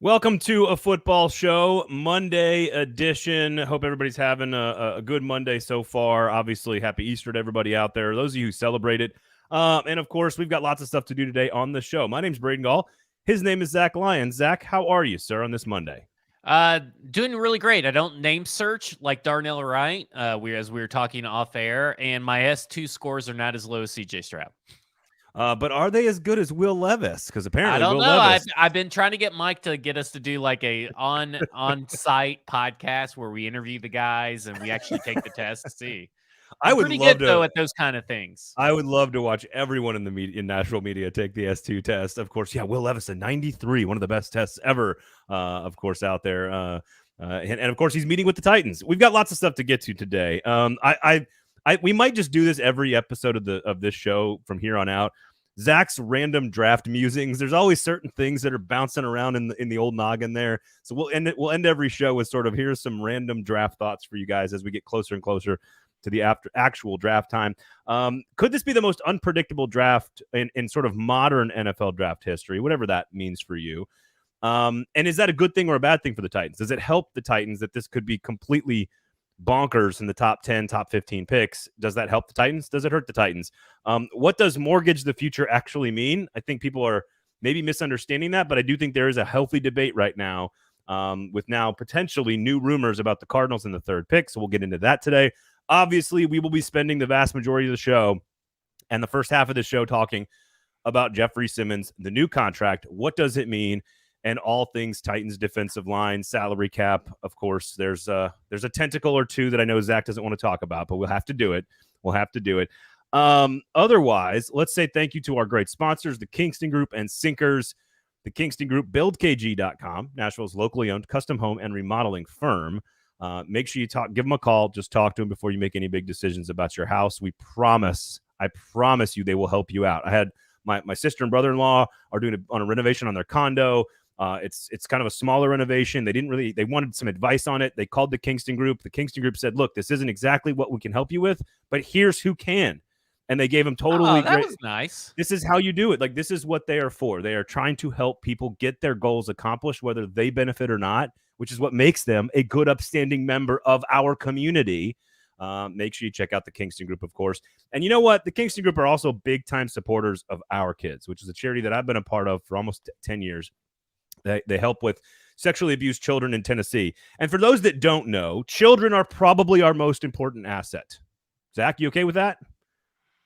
Welcome to a football show, Monday edition. Hope everybody's having a good Monday so far. Obviously, happy Easter to everybody out there, those of you who celebrate it. And, of course, we've got lots of stuff to do today on the show. My name's Braden Gall. His name is Zach Lyons. Zach, how are you, sir, on this Monday? Doing really great. I don't name search like Darnell Wright, as we were talking off air, and my S2 scores are not as low as CJ Stroud. But are they as good as Will Levis? Because apparently I don't Will know. Levis. I've been trying to get Mike to get us to do like a on-site podcast where we interview the guys and we actually take the test to see. I'm pretty good though at those kind of things. I would love to watch everyone in the media, in national media, take the S2 test. Of course, Will Levis, a 93, one of the best tests ever, of course, out there. And of course, he's meeting with the Titans. We've got lots of stuff to get to today. We might just do this every episode of this show from here on out. Zach's random draft musings. There's always certain things that are bouncing around in the old noggin there. So we'll end every show with sort of here's some random draft thoughts for you guys as we get closer and closer to the actual draft time. Could this be the most unpredictable draft in sort of modern NFL draft history, whatever that means for you? And is that a good thing or a bad thing for the Titans? Does it help the Titans that this could be completely bonkers in the top 10, top 15 picks? Does that help the Titans? Does it hurt the Titans? What does mortgage the future actually mean? I think people are maybe misunderstanding that, but I do think there is a healthy debate right now with now potentially new rumors about the Cardinals in the third pick. So we'll get into that today. Obviously, we will be spending the vast majority of the show and the first half of the show talking about Jeffery Simmons, the new contract. What does it mean? And all things Titans defensive line, salary cap. Of course, there's a tentacle or two that I know Zach doesn't want to talk about, but we'll have to do it. Otherwise, let's say thank you to our great sponsors, the Kingston Group and Sinkers. The Kingston Group, buildkg.com, Nashville's locally owned custom home and remodeling firm. Make sure you give them a call. Just talk to them before you make any big decisions about your house. I promise you they will help you out. I had my sister and brother-in-law are doing on a renovation on their condo. It's kind of a smaller renovation. They wanted some advice on it. They called the Kingston Group. The Kingston Group said, look, this isn't exactly what we can help you with, but here's who can. And they gave them totally that great. Was nice. This is how you do it. Like, this is what they are for. They are trying to help people get their goals accomplished, whether they benefit or not, which is what makes them a good, upstanding member of our community. Make sure you check out the Kingston Group, of course. And you know what? The Kingston Group are also big-time supporters of Our Kids, which is a charity that I've been a part of for almost 10 years. They help with sexually abused children in Tennessee. And for those that don't know, children are probably our most important asset. Zach, you okay with that?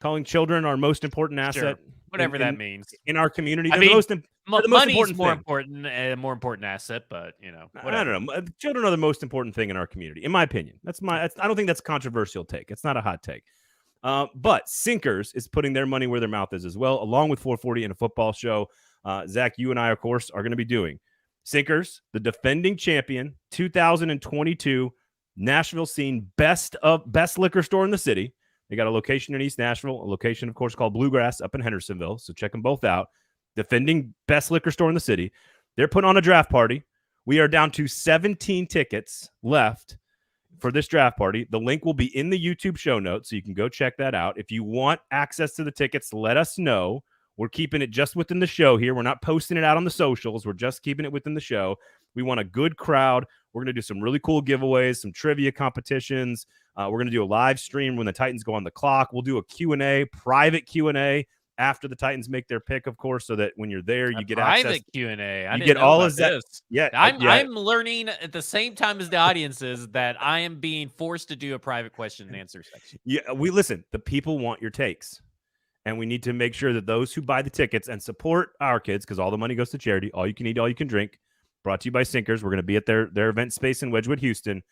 Calling children our most important asset? Sure. Whatever that means. In our community. I mean, money's more important asset, but, whatever. I don't know. Children are the most important thing in our community, in my opinion. I don't think that's a controversial take. It's not a hot take. But Sinkers is putting their money where their mouth is as well, along with 440 and a football show. Zach, you and I, of course, are going to be doing Sinkers, the defending champion, 2022 Nashville scene, best liquor store in the city. They got a location in East Nashville, a location, of course, called Bluegrass up in Hendersonville. So check them both out. Defending best liquor store in the city. They're putting on a draft party. We are down to 17 tickets left for this draft party. The link will be in the YouTube show notes, so you can go check that out. If you want access to the tickets, let us know. We're keeping it just within the show here. We're not posting it out on the socials. We're just keeping it within the show. We want a good crowd. We're going to do some really cool giveaways, some trivia competitions. We're going to do a live stream when the Titans go on the clock. We'll do a Q&A, private Q&A after the Titans make their pick, of course, so that when you're there, you get access. Private Q&A. You get all of that. Yeah, I'm learning at the same time as the audience is that I am being forced to do a private question and answer section. Yeah, listen. The people want your takes. And we need to make sure that those who buy the tickets and support Our Kids, because all the money goes to charity, all you can eat, all you can drink, brought to you by Sinkers. We're going to be at their event space in Wedgwood, Houston.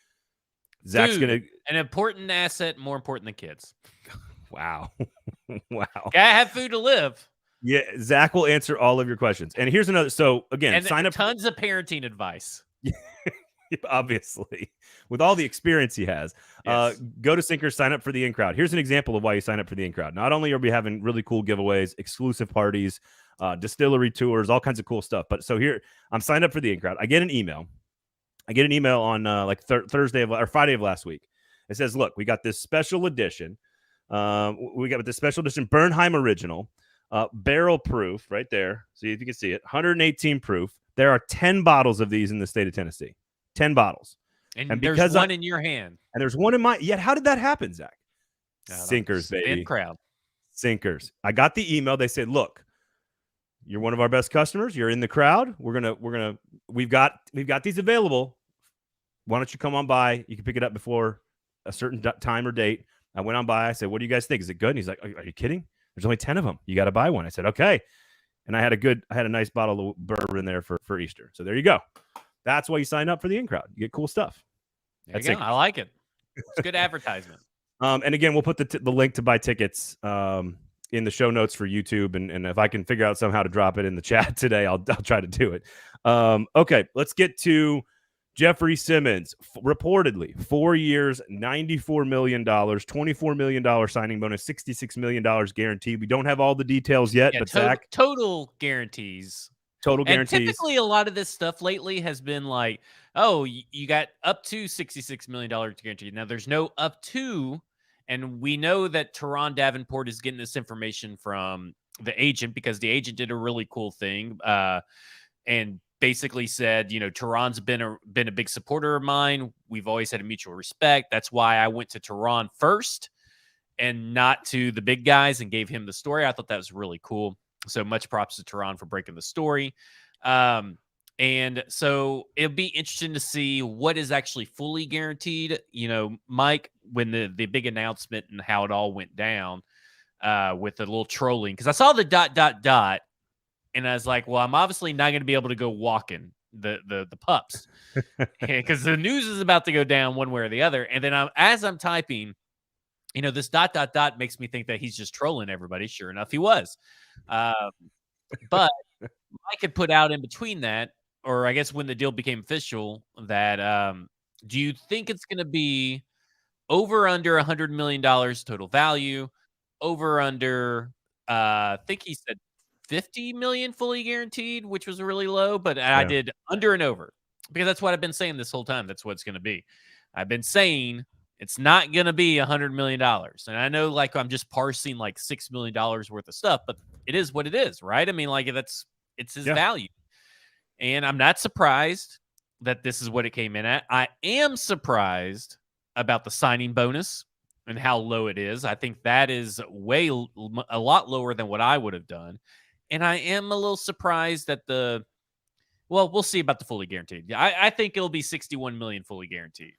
Zach's going to... An important asset, more important than kids. Wow. Wow. Gotta have food to live. Yeah, Zach will answer all of your questions. And here's another... So, again, sign up... Tons of parenting advice. Obviously, with all the experience he has. Yes. Go to Sinkers, sign up for the in-crowd. Here's an example of why you sign up for the in-crowd. Not only are we having really cool giveaways, exclusive parties, distillery tours, all kinds of cool stuff. But so here, I'm signed up for the in-crowd. I get an email. On Thursday or Friday of last week. It says, look, we got this special edition. Bernheim original, barrel proof right there. See if you can see it. 118 proof. There are 10 bottles of these in the state of Tennessee. 10 bottles. And there's one in your hand. And there's one in my. Yet, how did that happen, Zach? Sinkers, baby. Crowd. Sinkers. I got the email. They said, "Look, you're one of our best customers. You're in the crowd. We've got these available. Why don't you come on by? You can pick it up before a certain time or date." I went on by. I said, "What do you guys think? Is it good?" And he's like, "Are you kidding? There's only 10 of them. You got to buy one." I said, "Okay." And I had a nice bottle of bourbon there for Easter. So there you go. That's why you sign up for the in crowd. You get cool stuff. That's it. I like it. It's good advertisement. And again, we'll put the link to buy tickets in the show notes for YouTube, and if I can figure out somehow to drop it in the chat today, I'll try to do it. Okay, let's get to Jeffery Simmons. Reportedly, 4 years, $94 million, $24 million signing bonus, $66 million guaranteed. We don't have all the details yet, but Zach, total guarantees. Total guarantees. And typically, a lot of this stuff lately has been like, oh, you got up to $66 million guaranteed. Now, there's no up to, and we know that Teron Davenport is getting this information from the agent because the agent did a really cool thing and basically said, Teron's been a big supporter of mine. We've always had a mutual respect. That's why I went to Teron first and not to the big guys and gave him the story. I thought that was really cool. So much props to Teron for breaking the story. And so it'll be interesting to see what is actually fully guaranteed. Mike, when the big announcement and how it all went down with the little trolling, because I saw the ... And I was like, well, I'm obviously not going to be able to go walking the pups because the news is about to go down one way or the other. And then as I'm typing, this ... makes me think that he's just trolling everybody. Sure enough, he was. But Mike had put out in between that, or I guess when the deal became official, that do you think it's going to be over under $100 million total value, over under, I think he said 50 million fully guaranteed, which was really low, but I did under and over because that's what I've been saying this whole time. That's what it's going to be. I've been saying it's not going to be $100 million. And I know I'm just parsing $6 million worth of stuff, but it is what it is, right? I mean, it's his value. And I'm not surprised that this is what it came in at. I am surprised about the signing bonus and how low it is. I think that is a lot lower than what I would have done. And I am a little surprised that we'll see about the fully guaranteed. I think it'll be 61 million fully guaranteed.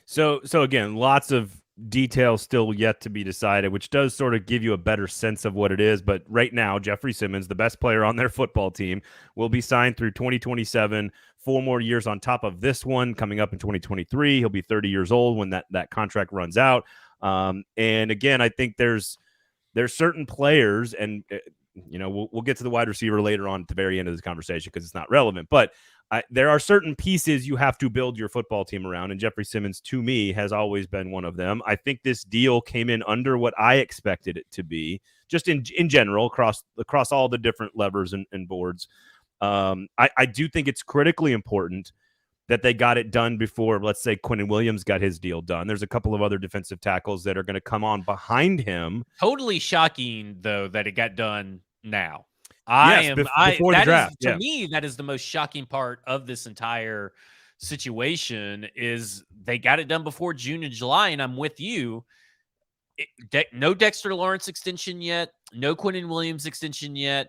So again, lots of details still yet to be decided, which does sort of give you a better sense of what it is. But right now, Jeffery Simmons, the best player on their football team, will be signed through 2027, 4 more years on top of this one coming up in 2023. He'll be 30 years old when that contract runs out. And again, I think there's certain players, and we'll get to the wide receiver later on at the very end of this conversation because it's not relevant, but there are certain pieces you have to build your football team around, and Jeffery Simmons, to me, has always been one of them. I think this deal came in under what I expected it to be, just in general, across all the different levers and boards. I do think it's critically important that they got it done before, let's say, Quinnen Williams got his deal done. There's a couple of other defensive tackles that are going to come on behind him. Totally shocking, though, that it got done now. Before the draft. To me, that is the most shocking part of this entire situation is they got it done before June and July, and I'm with you. No Dexter Lawrence extension yet. No Quinnen Williams extension yet.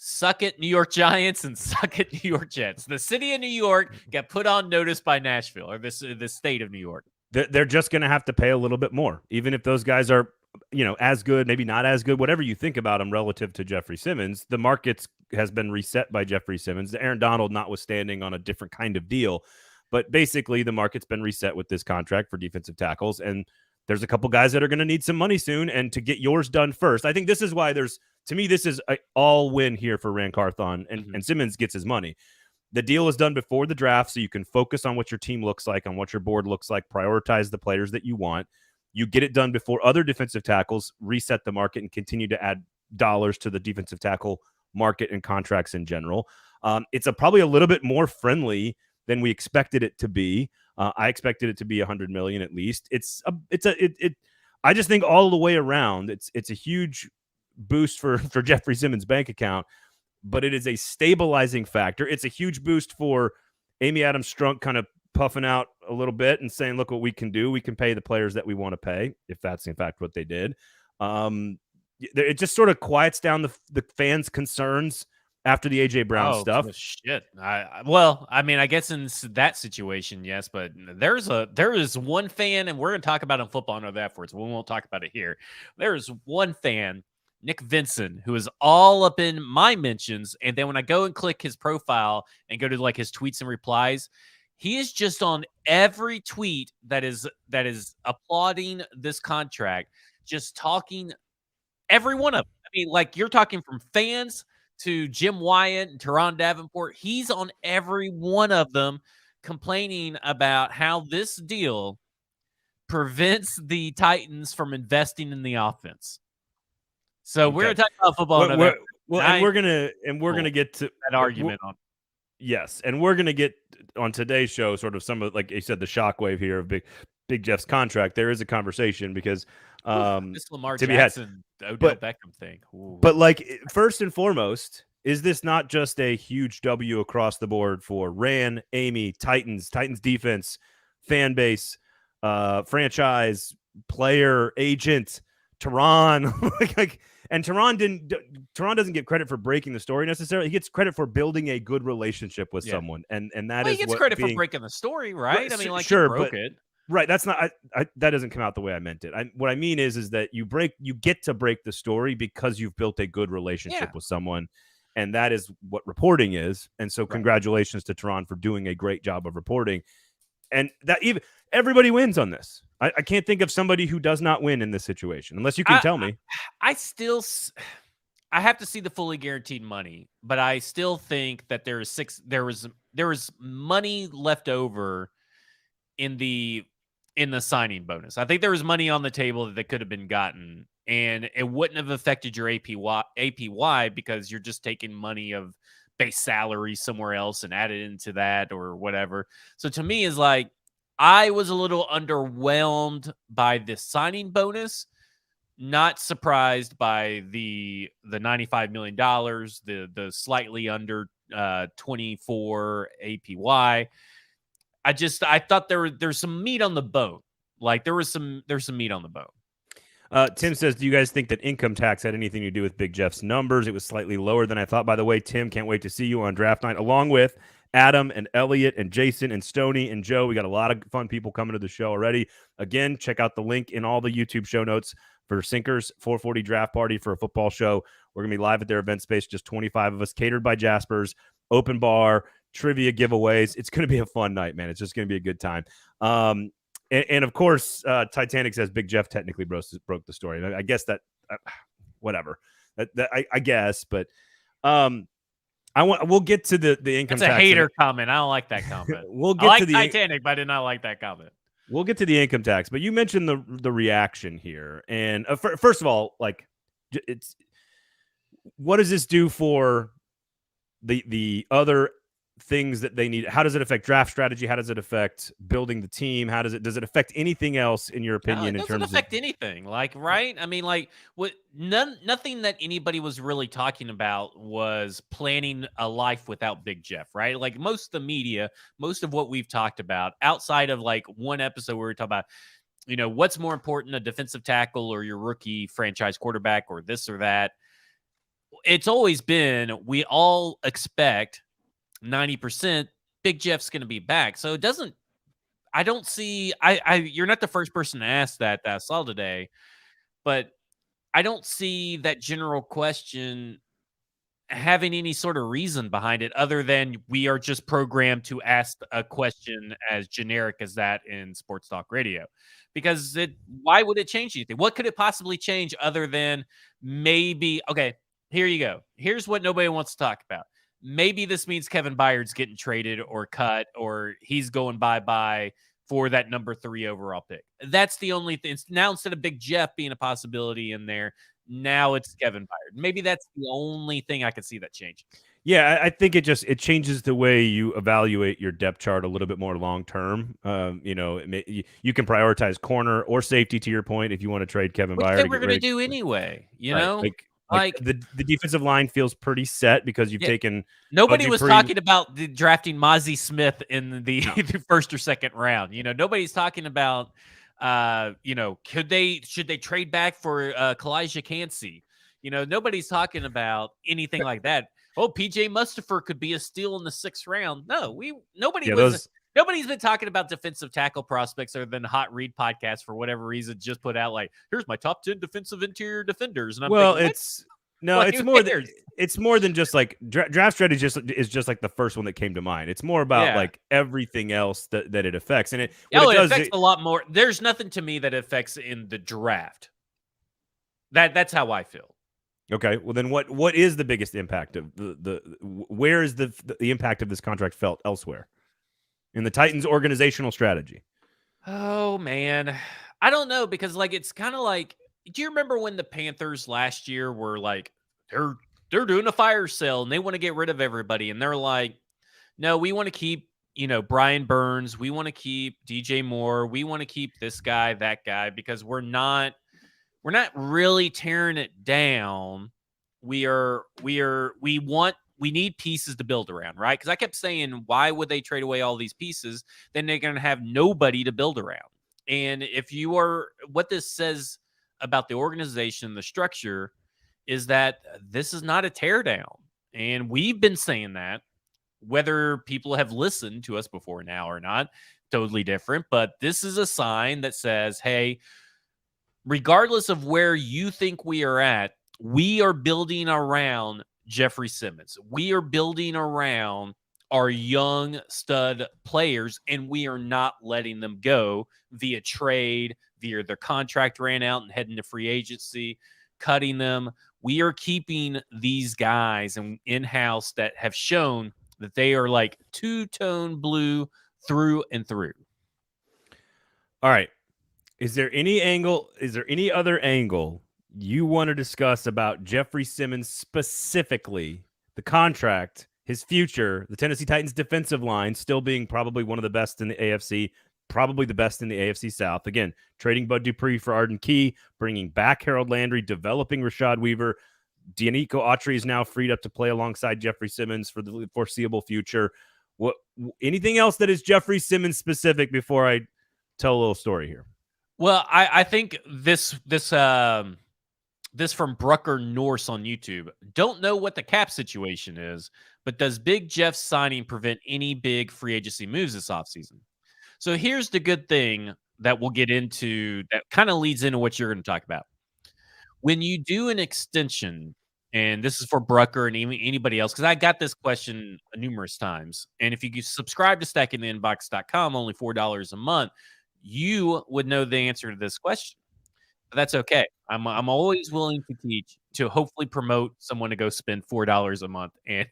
Suck it, New York Giants, and suck it, New York Jets. The city of New York got put on notice by Nashville, or the state of New York. They're just going to have to pay a little bit more, even if those guys are as good, maybe not as good, whatever you think about them relative to Jeffery Simmons. The market has been reset by Jeffery Simmons, the Aaron Donald notwithstanding on a different kind of deal. But basically, the market's been reset with this contract for defensive tackles. And there's a couple guys that are going to need some money soon. And to get yours done first, I think this is why to me, this is an all win here for Ran Carthon, and Simmons gets his money. The deal is done before the draft, so you can focus on what your team looks like, on what your board looks like, prioritize the players that you want. You get it done before other defensive tackles reset the market and continue to add dollars to the defensive tackle market and contracts in general. It's probably a little bit more friendly than we expected it to be. I expected it to be $100 million at least. I just think all the way around, it's a huge boost for Jeffery Simmons' bank account. but it is a stabilizing factor. It's a huge boost for Amy Adams Strunk kind of puffing out a little bit and saying, look what we can do. We can pay the players that we want to pay, if that's in fact what they did. It just sort of quiets down the fans' concerns after the AJ Brown stuff. Shit. I mean, I guess in that situation, yes, but there is one fan, and we're going to talk about it in football and other efforts. We won't talk about it here. There is one fan, Nick Vinson, who is all up in my mentions, and then when I go and click his profile and go to like his tweets and replies, he is just on every tweet that is applauding this contract, just talking every one of them. I mean, like you're talking from fans to Jim Wyatt and Teron Davenport. He's on every one of them complaining about how this deal prevents the Titans from investing in the offense. So we're going to talk about football. We're gonna get to that argument on. Yes, and we're gonna get on today's show sort of some of, like you said, the shockwave here of Big Jeff's contract. There is a conversation because this Lamar Jackson, Odell Beckham thing. Ooh. But like first and foremost, is this not just a huge W across the board for Ran, Amy, Titans defense, fan base, franchise, player, agent, Teron, and Teron doesn't get credit for breaking the story necessarily. He gets credit for building a good relationship with someone, and that is he gets credit for breaking the story, right? I mean, like sure, he broke it. Right, that's not. That doesn't come out the way I meant it. What I mean is that you get to break the story because you've built a good relationship with someone, and that is what reporting is. And so, congratulations to Teron for doing a great job of reporting, and that even everybody wins on this. I can't think of somebody who does not win in this situation, unless you can tell me. I have to see the fully guaranteed money, but I still think that there was money left over in the signing bonus. I think there was money on the table that could have been gotten, and it wouldn't have affected your APY because you're just taking money of base salary somewhere else and added into that or whatever. So to me, is like I was a little underwhelmed by this signing bonus. Not surprised by the $95 million, the slightly under 24 APY. I thought there's some meat on the bone. Like there's some meat on the bone. Tim says, do you guys think that income tax had anything to do with Big Jeff's numbers? It was slightly lower than I thought. By the way, Tim, can't wait to see you on draft night, along with Adam and Elliot and Jason and Stoney and Joe. We got a lot of fun people coming to the show already. Again, check out the link in all the YouTube show notes for Sinkers 440 draft party for a football show. We're going to be live at their event space, just 25 of us, catered by Jaspers, open bar, trivia giveaways. It's going to be a fun night, man. It's just going to be a good time. And of course, Titanic says Big Jeff technically broke the story. I guess that, whatever. I guess, but we'll get to the income tax. That's a hater comment. I don't like that comment. We'll get to the Titanic, but I did not like that comment. We'll get to the income tax, but you mentioned the reaction here, and first of all, like, it's what does this do for the other things that they need? How does it affect draft strategy? How does it affect building the team? Does it affect anything else in your opinion? No, it doesn't affect anything. Like, right? I mean, like, nothing that anybody was really talking about was planning a life without Big Jeff, right? Like most of the media, most of what we've talked about outside of like one episode where we talk about, what's more important, a defensive tackle or your rookie franchise quarterback or this or that. It's always been, we all expect 90% Big Jeff's going to be back. So I don't see, you're not the first person to ask that I saw today, but I don't see that general question having any sort of reason behind it other than we are just programmed to ask a question as generic as that in sports talk radio. Because why would it change anything? What could it possibly change other than maybe, okay, here you go. Here's what nobody wants to talk about. Maybe this means Kevin Byard's getting traded or cut, or he's going bye-bye for that number 3 overall pick. That's the only thing. Now, instead of Big Jeff being a possibility in there, now it's Kevin Byard. Maybe that's the only thing I could see that changing. Yeah, I think it changes the way you evaluate your depth chart a little bit more long-term. You can prioritize corner or safety, to your point, if you want to trade Kevin Byard. Which we're going to do anyway, you know? Like, Like Like, the defensive line feels pretty set because you've yeah, taken Bud nobody was Dupree. talking about drafting Mozzie Smith in the, No. the first or second round. Nobody's talking about, should they trade back for Kalijah Cansey? Nobody's talking about anything like that. Oh, PJ Mustipher could be a steal in the 6th round. No, Yeah, those nobody's been talking about defensive tackle prospects other than Hot Read podcast for whatever reason. Just put out like, here's my top 10 defensive interior defenders, and I'm well, thinking, what? no, Like, it's who more than cares? it's more than just like draft strategy is just like the first one that came to mind. It's more about Yeah. like everything else that it affects. And Oh, it it does affects a lot more. There's nothing to me that affects in the draft. That's how I feel. okay, well then what is the biggest impact of where is the impact of this contract felt elsewhere in the Titans organizational strategy? Oh man, I don't know, because like it's kind of like, do you remember when the Panthers last year were like, they're doing a fire sale and they want to get rid of everybody, and they're like, no, we want to keep Brian Burns, we want to keep DJ Moore, we want to keep this guy, that guy, because we're not really tearing it down. We need pieces to build around, right? Because I kept saying, why would they trade away all these pieces? Then they're going to have nobody to build around. And what this says about the organization, the structure, is that this is not a teardown. And we've been saying that, whether people have listened to us before now or not, totally different. But this is a sign that says, hey, regardless of where you think we are at, we are building around Jeffery Simmons. We are building around our young stud players, and we are not letting them go via trade, via their contract ran out and heading to free agency, cutting them. We are keeping these guys in-house that have shown that they are like two-tone blue through and through. All right. Is there any other angle you want to discuss about Jeffery Simmons specifically, the contract, his future, the Tennessee Titans defensive line still being probably one of the best in the AFC, probably the best in the AFC South? Again, trading Bud Dupree for Arden Key, bringing back Harold Landry, developing Rashad Weaver. Danico Autry is now freed up to play alongside Jeffery Simmons for the foreseeable future. Anything else that is Jeffery Simmons specific before I tell a little story here? Well, I think this from Brucker Norse on YouTube. Don't know what the cap situation is, but does Big Jeff's signing prevent any big free agency moves this offseason? So here's the good thing that we'll get into that kind of leads into what you're going to talk about. When you do an extension, and this is for Brucker and anybody else, because I got this question numerous times. And if you subscribe to stackingtheinbox.com, only $4 a month, you would know the answer to this question. But that's okay. I'm always willing to teach, to hopefully promote someone to go spend $4 a month and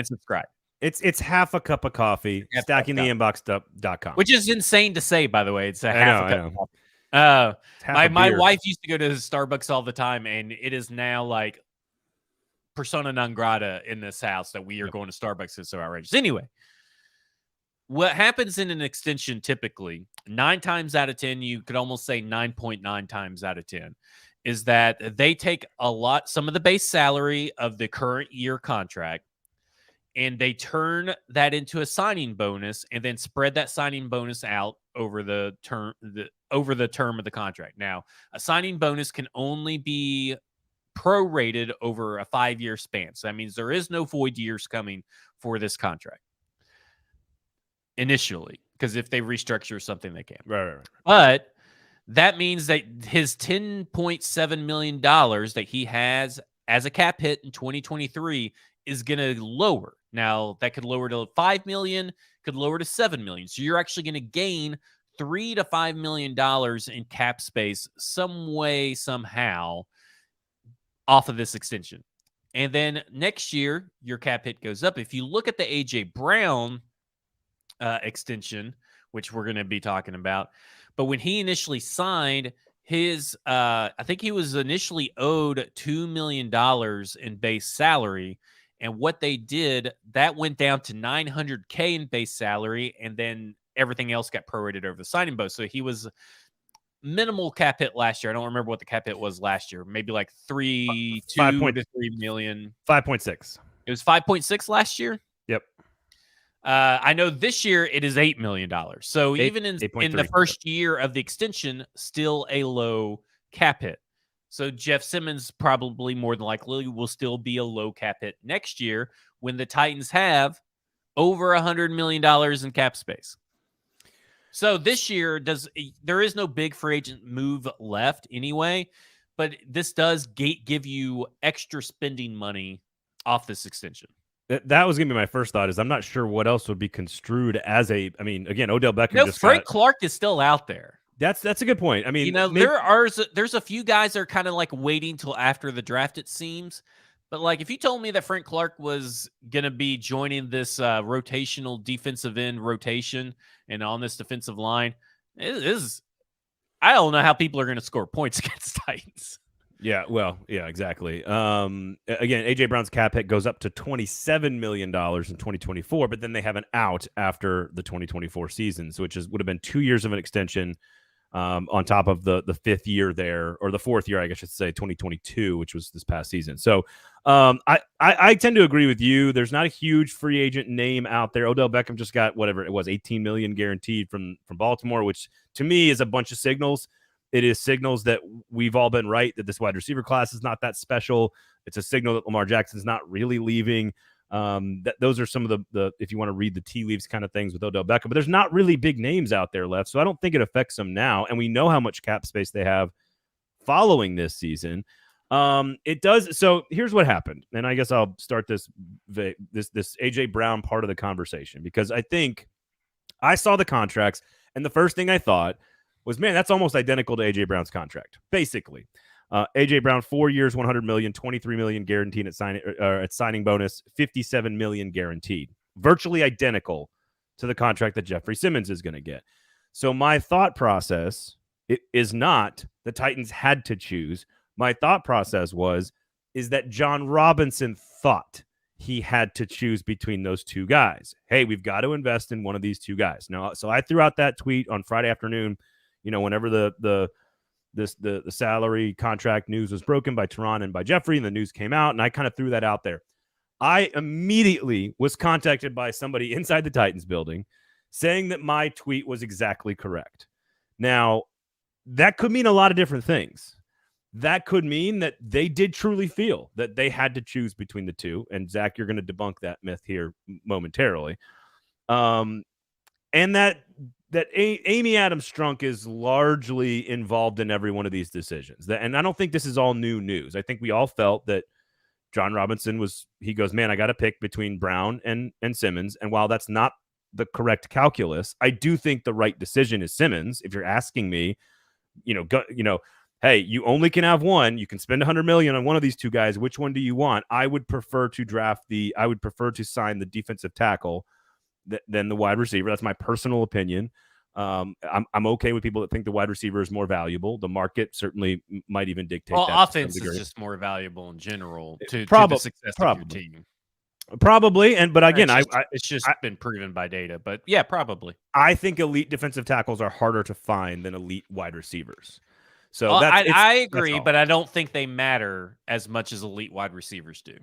subscribe. It's half a cup of coffee. Stackingtheinbox.com, which is insane to say, by the way. It's a half a cup of coffee. My wife used to go to Starbucks all the time, and it is now like persona non grata in this house that we are going to Starbucks. It's so outrageous. Anyway, what happens in an extension typically, 9 times out of 10, you could almost say 9.9 times out of 10, is that they take some of the base salary of the current year contract, and they turn that into a signing bonus and then spread that signing bonus out over the term of the contract. Now, a signing bonus can only be prorated over a 5-year span. So that means there is no void years coming for this contract initially, because if they restructure something, they can. Right. But that means that his $10.7 million that he has as a cap hit in 2023 is going to lower. Now, that could lower to $5 million, could lower to $7 million. So you're actually going to gain $3 to $5 million in cap space some way, somehow, off of this extension. And then next year, your cap hit goes up. If you look at the AJ Brown extension, which we're going to be talking about, but when he initially signed his, I think he was initially owed $2 million in base salary. And what they did, that went down to $900K in base salary, and then everything else got prorated over the signing bonus. So he was minimal cap hit last year. I don't remember what the cap hit was last year. Maybe like 2 to 3 million. 5.6. It was 5.6 last year. Yep. I know this year it is $8 million. So even in the 8.3. first year of the extension, still a low cap hit. So Jeff Simmons probably more than likely will still be a low cap hit next year when the Titans have over $100 million in cap space. So this year there is no big free agent move left anyway, but this does give you extra spending money off this extension. That was going to be my first thought. Is I'm not sure what else would be construed as a. I mean, again, Odell Beckham No, Frank Clark is still out there. That's a good point. I mean, there's a few guys that are kind of like waiting till after the draft, it seems. But like, if you told me that Frank Clark was going to be joining this rotational defensive end rotation and on this defensive line, I don't know how people are going to score points against Titans. Yeah, well, yeah, exactly. Again, AJ Brown's cap hit goes up to $27 million in 2024, but then they have an out after the 2024 season, which would have been 2 years of an extension on top of the fifth year there, or the fourth year, I guess I should say, 2022, which was this past season. So I tend to agree with you. There's not a huge free agent name out there. Odell Beckham just got whatever it was, $18 million guaranteed from Baltimore, which to me is a bunch of signals. It is signals that we've all been right, that this wide receiver class is not that special. It's a signal that Lamar Jackson's not really leaving. Those are some of the if you want to read the tea leaves kind of things with Odell Beckham, but there's not really big names out there left. So I don't think it affects them now. And we know how much cap space they have following this season. It does. So here's what happened. And I guess I'll start this AJ Brown part of the conversation, because I think I saw the contracts and the first thing I thought was, man, that's almost identical to AJ Brown's contract, basically. AJ Brown, 4 years, $100 million, $23 million guaranteed at signing bonus, $57 million guaranteed, virtually identical to the contract that Jeffery Simmons is going to get. So my thought process is not the Titans had to choose. My thought process is that John Robinson thought he had to choose between those two guys. Hey, we've got to invest in one of these two guys. Now, so I threw out that tweet on Friday afternoon. Whenever the salary contract news was broken by Teron and by Jeffrey, and the news came out, and I kind of threw that out there. I immediately was contacted by somebody inside the Titans building saying that my tweet was exactly correct. Now, that could mean a lot of different things. That could mean that they did truly feel that they had to choose between the two. And Zach, you're going to debunk that myth here momentarily. And that Amy Adams Strunk is largely involved in every one of these decisions. And I don't think this is all new news. I think we all felt that John Robinson he goes, man, I got to pick between Brown and Simmons. And while that's not the correct calculus, I do think the right decision is Simmons. If you're asking me, hey, you only can have one. You can spend $100 million on one of these two guys. Which one do you want? I would prefer to sign the defensive tackle than the wide receiver. That's my personal opinion. I'm okay with people that think the wide receiver is more valuable. The market certainly might even dictate that. Offense is just more valuable in general to the success of your team. Probably, but again, it's just been proven by data. But yeah, probably. I think elite defensive tackles are harder to find than elite wide receivers. So I agree, but I don't think they matter as much as elite wide receivers do.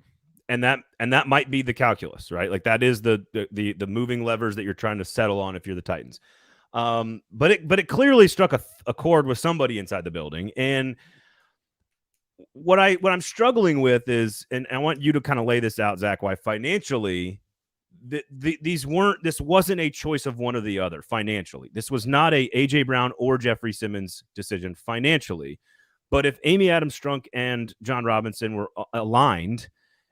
And that might be the calculus, right? Like that is the moving levers that you're trying to settle on if you're the Titans. But it clearly struck a chord with somebody inside the building. And what I'm struggling with is, and I want you to kind of lay this out, Zach, why financially this wasn't a choice of one or the other financially. This was not a AJ Brown or Jeffery Simmons decision financially. But if Amy Adams Strunk and John Robinson were aligned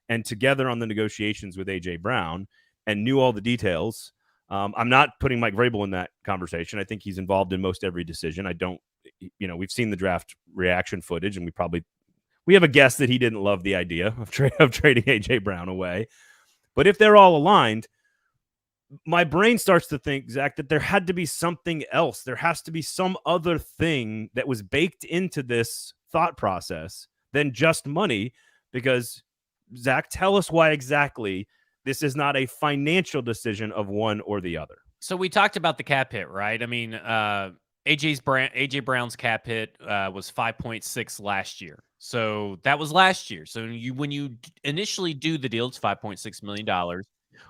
and together on the negotiations with AJ Brown and knew all the details, I'm not putting Mike Vrabel in that conversation. I think he's involved in most every decision. We've seen the draft reaction footage, and we have a guess that he didn't love the idea of trading AJ Brown away. But if they're all aligned, my brain starts to think, Zach, that there had to be something else. There has to be some other thing that was baked into this thought process than just money, because Zach, tell us why exactly this is not a financial decision of one or the other. So we talked about the cap hit, right? I mean, AJ Brown's cap hit was 5.6 last year. So that was last year. So when you initially do the deal, it's $5.6 million,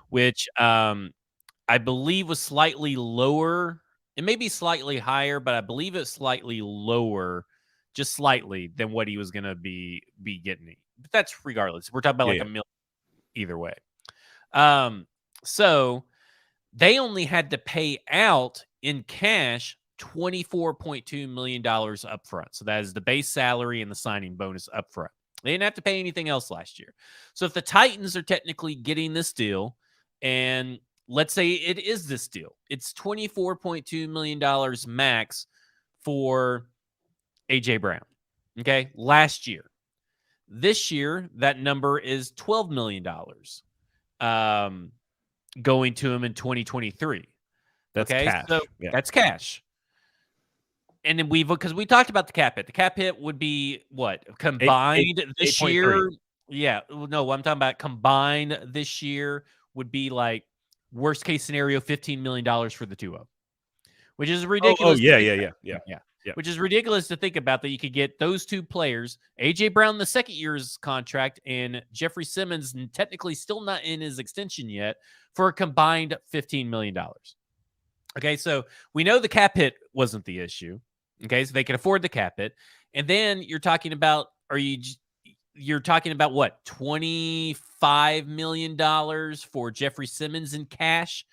which I believe was slightly lower. It may be slightly higher, but I believe it's slightly lower, just slightly, than what he was going to be getting. But that's regardless. We're talking about like Yeah. a million either way. So they only had to pay out in cash $24.2 million up front. So that is the base salary and the signing bonus up front. They didn't have to pay anything else last year. So if the Titans are technically getting this deal, and let's say it is this deal, it's $24.2 million max for AJ Brown. Okay. Last year. This year, that number is $12 million going to him in 2023. That's Okay. cash. So that's cash. And then because we talked about the cap hit. The cap hit would be what? Combined this 8.3. year? Yeah. No, I'm talking about combined this year would be like worst case scenario, $15 million for the 2-0, which is ridiculous. Yeah. Which is ridiculous to think about, that you could get those two players, AJ Brown, the second year's contract, and Jeffery Simmons, technically still not in his extension yet, for a combined $15 million. Okay, so we know the cap hit wasn't the issue. Okay, so they can afford the cap hit. And then you're talking about, you're talking about what, $25 million for Jeffery Simmons in cash,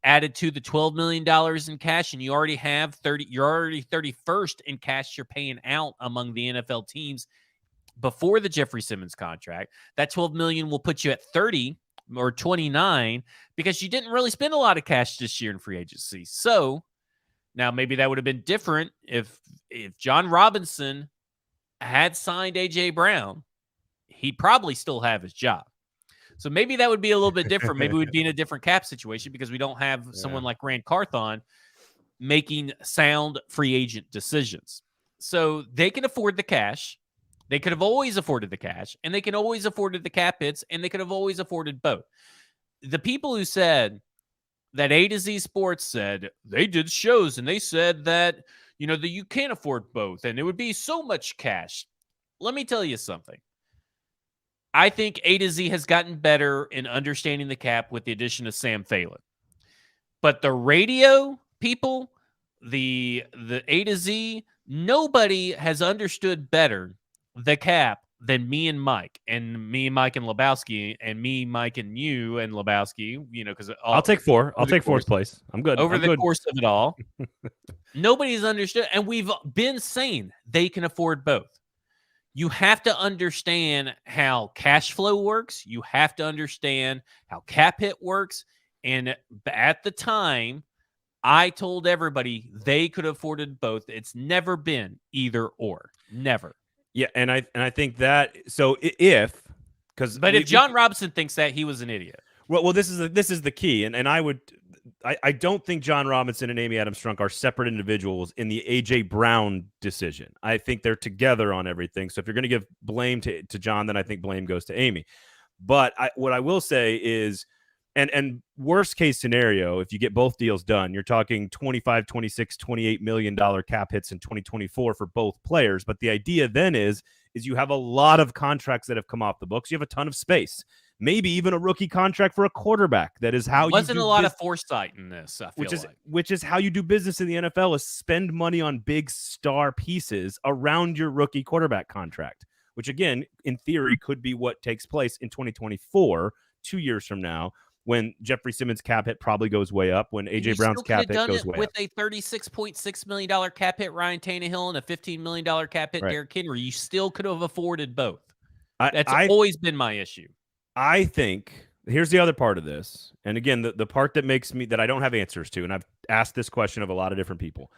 added to the $12 million in cash, and you already have 30. You're already 31st in cash you're paying out among the NFL teams before the Jeffery Simmons contract. That $12 million will put you at 30 or 29 because you didn't really spend a lot of cash this year in free agency. So now maybe that would have been different if John Robinson had signed AJ Brown. He'd probably still have his job. So maybe that would be a little bit different. Maybe we'd be in a different cap situation because we don't have someone like Rand Carthon making sound free agent decisions. So they can afford the cash. They could have always afforded the cash, and they can always afforded the cap hits, and they could have always afforded both. The people who said that A to Z Sports said, they did shows and they said that, that you can't afford both and it would be so much cash. Let me tell you something. I think A to Z has gotten better in understanding the cap with the addition of Sam Phelan. But the radio people, the A to Z, nobody has understood better the cap than me and Mike and Lebowski and me, Mike, and you and Lebowski, because I'll take 4. I'll take fourth place. I'm good. Over the course of it all, nobody's understood. And we've been saying they can afford both. You have to understand how cash flow works. You have to understand how cap hit works. And at the time, I told everybody they could have afforded both. It's never been either or. Never. Yeah, and I think that, so if John Robinson thinks that, he was an idiot. Well, this is the key, and I don't think John Robinson and Amy Adams Strunk are separate individuals in the AJ Brown decision. I think they're together on everything. So if you're going to give blame to John, then I think blame goes to Amy. But what I will say is, and worst case scenario, if you get both deals done, you're talking 25, 26, $28 million cap hits in 2024 for both players. But the idea then is you have a lot of contracts that have come off the books. You have a ton of space. Maybe even a rookie contract for a quarterback. That is how wasn't a lot of foresight in this. I feel which is how you do business in the NFL, is spend money on big star pieces around your rookie quarterback contract, which again, in theory, could be what takes place in 2024, 2 years from now, when Jeffery Simmons' cap hit probably goes way up, when AJ Brown's cap hit goes way up. With a $36.6 million cap hit Ryan Tannehill and a $15 million cap hit Derrick Henry, you still could have afforded both. That's always been my issue. I think here's the other part of this. And again, the part that makes me, that I don't have answers to, and I've asked this question of a lot of different people,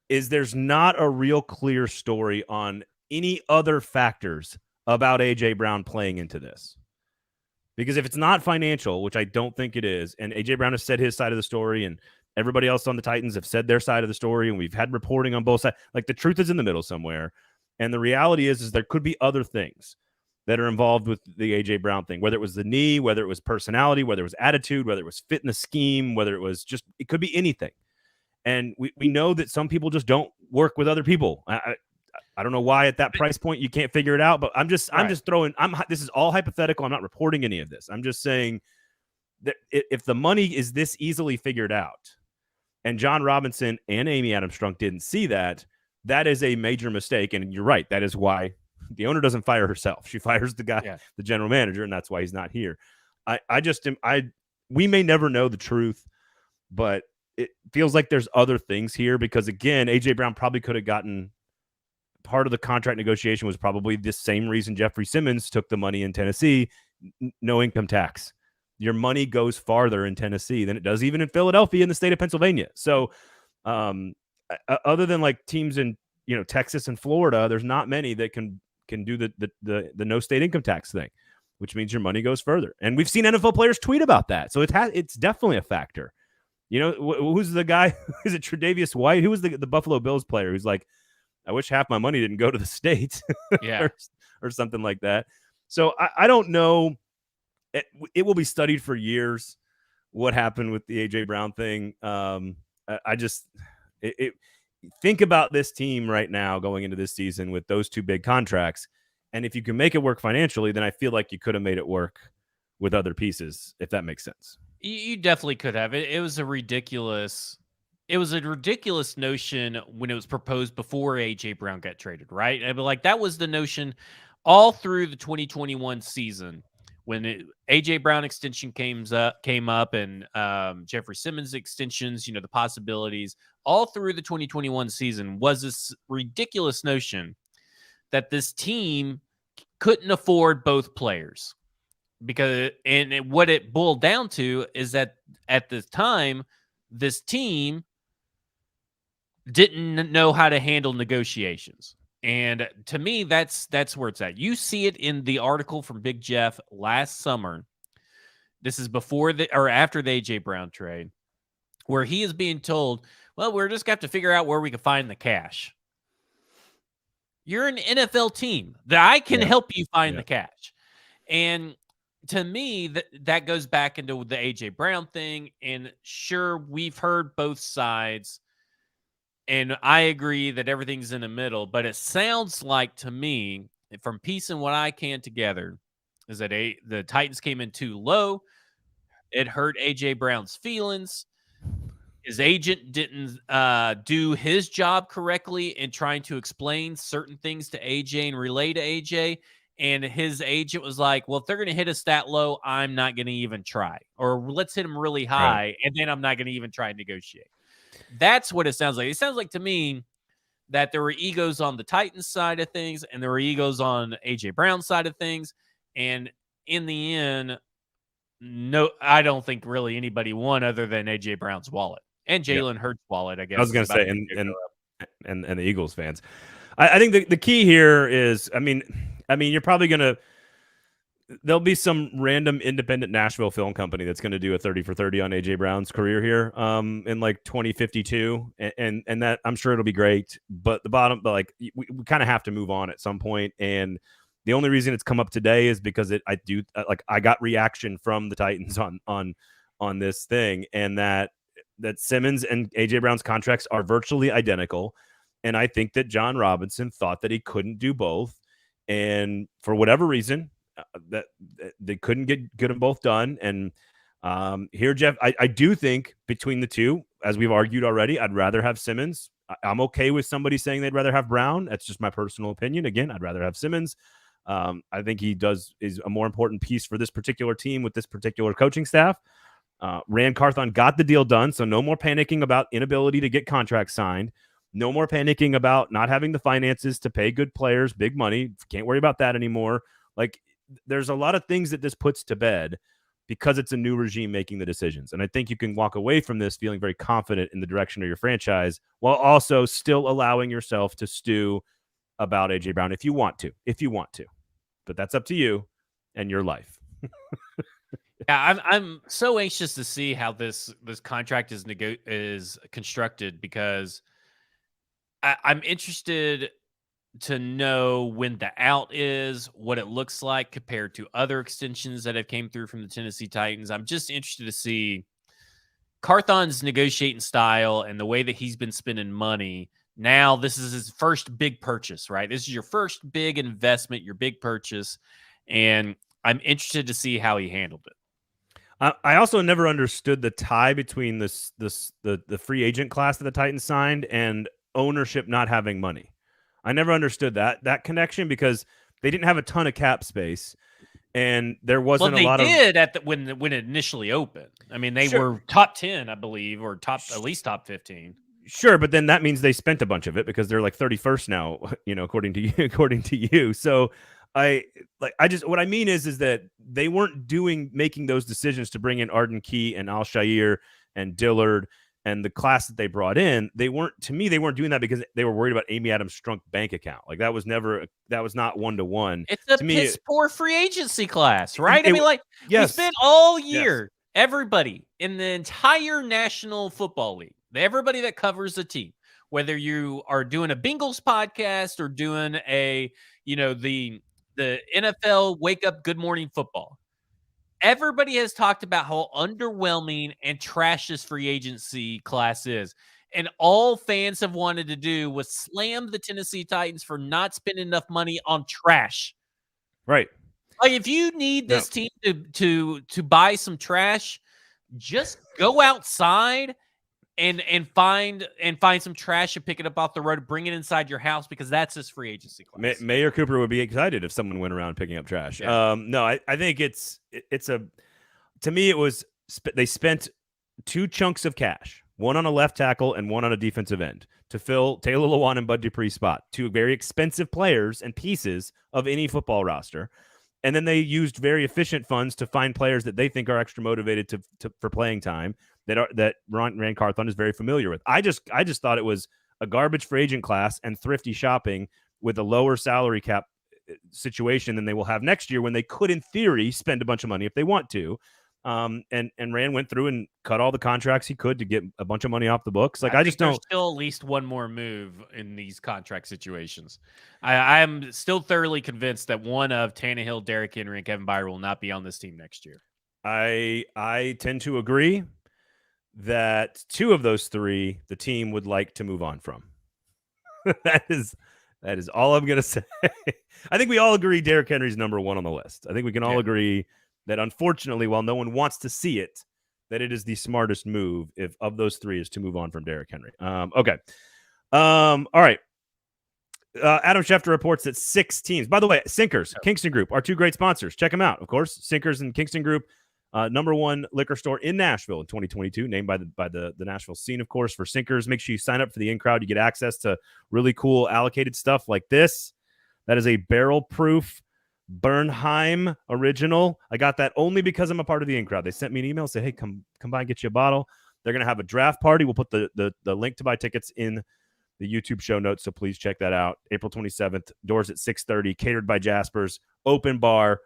is there's not a real clear story on any other factors about AJ Brown playing into this. Because if it's not financial, which I don't think it is, and AJ Brown has said his side of the story, and everybody else on the Titans have said their side of the story, and we've had reporting on both sides, like the truth is in the middle somewhere. And the reality is there could be other things that are involved with the AJ Brown thing, whether it was the knee, whether it was personality, whether it was attitude, whether it was fit in the scheme, whether it was just, it could be anything. And we know that some people just don't work with other people. I don't know why at that price point you can't figure it out, but I'm just throwing. This is all hypothetical. I'm not reporting any of this. I'm just saying that if the money is this easily figured out, and John Robinson and Amy Adams Strunk didn't see that, that is a major mistake. And you're right. That is why the owner doesn't fire herself. She fires the guy, the general manager, and that's why he's not here. We may never know the truth, but it feels like there's other things here because, again, A.J. Brown probably could have gotten part of the contract negotiation was probably the same reason Jeffery Simmons took the money in Tennessee, no income tax. Your money goes farther in Tennessee than it does even in Philadelphia in the state of Pennsylvania. So other than like teams in, Texas and Florida, there's not many that can do the no state income tax thing, which means your money goes further. And we've seen NFL players tweet about that. So it's definitely a factor. Who's the guy? Is it Tre'Davious White? Who was the Buffalo Bills player who's like, I wish half my money didn't go to the state, or something like that. So I don't know. It will be studied for years what happened with the A.J. Brown thing. Think about this team right now going into this season with those two big contracts. And if you can make it work financially, then I feel like you could have made it work with other pieces, if that makes sense. You definitely could have. It was a ridiculous notion when it was proposed before A.J. Brown got traded, right? I mean, like that was the notion all through the 2021 season when A.J. Brown extension came up and Jeffery Simmons extensions, the possibilities all through the 2021 season was this ridiculous notion that this team couldn't afford both players. What it boiled down to is that at the time, this team didn't know how to handle negotiations. And to me, that's where it's at. You see it in the article from Big Jeff last summer. This is before or after the A.J. Brown trade, where he is being told, well, we're just going to have to figure out where we can find the cash. You're an NFL team that I can help you find the cash. And to me, that goes back into the A.J. Brown thing. And sure, we've heard both sides. And I agree that everything's in the middle. But it sounds like to me, from piecing what I can together, is that the Titans came in too low. It hurt A.J. Brown's feelings. His agent didn't do his job correctly in trying to explain certain things to A.J. and relay to A.J., and his agent was like, well, if they're going to hit us that low, I'm not going to even try. Or let's hit them really high, and then I'm not going to even try and negotiate. That's what it sounds like. It sounds like to me that there were egos on the Titans side of things, and there were egos on A.J. Brown's side of things. And in the end, no, I don't think really anybody won other than A.J. Brown's wallet. And Jalen Hurts' wallet, I guess. I was going to say, and the Eagles fans. I think the key here is, I mean, you're probably going to, there'll be some random independent Nashville film company that's going to do a 30 for 30 on A.J. Brown's career here in like 2052. And that I'm sure it'll be great. But we kind of have to move on at some point. And the only reason it's come up today is because I got reaction from the Titans on this thing, and that Simmons and A.J. Brown's contracts are virtually identical. And I think that John Robinson thought that he couldn't do both. And for whatever reason, that they couldn't get them both done. And here, Jeff, I do think between the two, as we've argued already, I'd rather have Simmons. I'm okay with somebody saying they'd rather have Brown. That's just my personal opinion. Again, I'd rather have Simmons. I think he is a more important piece for this particular team with this particular coaching staff. Rand Carthon got the deal done, so no more panicking about inability to get contracts signed. No more panicking about not having the finances to pay good players big money. Can't worry about that anymore. Like, there's a lot of things that this puts to bed because it's a new regime making the decisions. And I think you can walk away from this feeling very confident in the direction of your franchise while also still allowing yourself to stew about A.J. Brown if you want to. But that's up to you and your life. Yeah, I'm so anxious to see how this contract is constructed, because I'm interested to know when the out is, what it looks like compared to other extensions that have came through from the Tennessee Titans. I'm just interested to see Carthon's negotiating style and the way that he's been spending money. Now, this is his first big purchase, right? This is your first big investment, your big purchase. And I'm interested to see how he handled it. I also never understood the tie between the free agent class that the Titans signed and ownership not having money. I never understood that connection because they didn't have a ton of cap space, and there wasn't a lot of. Well, they did at when it initially opened. I mean, they were top 10, I believe, or at least top 15. Sure, but then that means they spent a bunch of it because they're like 31st now, according to you. So what I mean is that they weren't making those decisions to bring in Arden Key and Al-Shaair and Dillard and the class that they brought in. They weren't doing that because they were worried about Amy Adams' Strunk bank account. Like that was not one-to-one. It's a piss poor free agency class, right? We spent all year, everybody in the entire National Football League, everybody that covers the team, whether you are doing a Bengals podcast or doing the NFL Wake Up Good Morning Football. Everybody has talked about how underwhelming and trash this free agency class is. And all fans have wanted to do was slam the Tennessee Titans for not spending enough money on trash. Right. Like if you need this team to buy some trash, just go outside and find some trash and pick it up off the road, bring it inside your house because that's this free agency class. Mayor Cooper would be excited if someone went around picking up trash. Yeah. No, I think to me it was they spent two chunks of cash, one on a left tackle and one on a defensive end to fill Taylor Lewan and Bud Dupree's spot, two very expensive players and pieces of any football roster. And then they used very efficient funds to find players that they think are extra motivated for playing time that Rand Carthon is very familiar with. I just thought it was a garbage free agent class and thrifty shopping with a lower salary cap situation than they will have next year when they could, in theory, spend a bunch of money if they want to. And Rand went through and cut all the contracts he could to get a bunch of money off the books. Like I just don't. There's still at least one more move in these contract situations. I'm still thoroughly convinced that one of Tannehill, Derrick Henry, and Kevin Byard will not be on this team next year. I tend to agree that two of those three the team would like to move on from. That is all I'm going to say. I think we all agree Derrick Henry's number one on the list. I think we can all agree that unfortunately, while no one wants to see it, that it is the smartest move if of those three is to move on from Derrick Henry. Okay. All right. Adam Schefter reports that 6 teams, by the way, Sinkers, Kingston Group, our two great sponsors. Check them out. Of course, Sinkers and Kingston Group, number one liquor store in Nashville in 2022, named by the Nashville scene, of course, for Sinkers. Make sure you sign up for the in-crowd. You get access to really cool allocated stuff like this. That is a barrel-proof Bernheim original. I got that only because I'm a part of the in-crowd. They sent me an email, say, hey, come by and get you a bottle. They're going to have a draft party. We'll put the link to buy tickets in the YouTube show notes, so please check that out. April 27th, doors at 6:30, catered by Jaspers, open bar,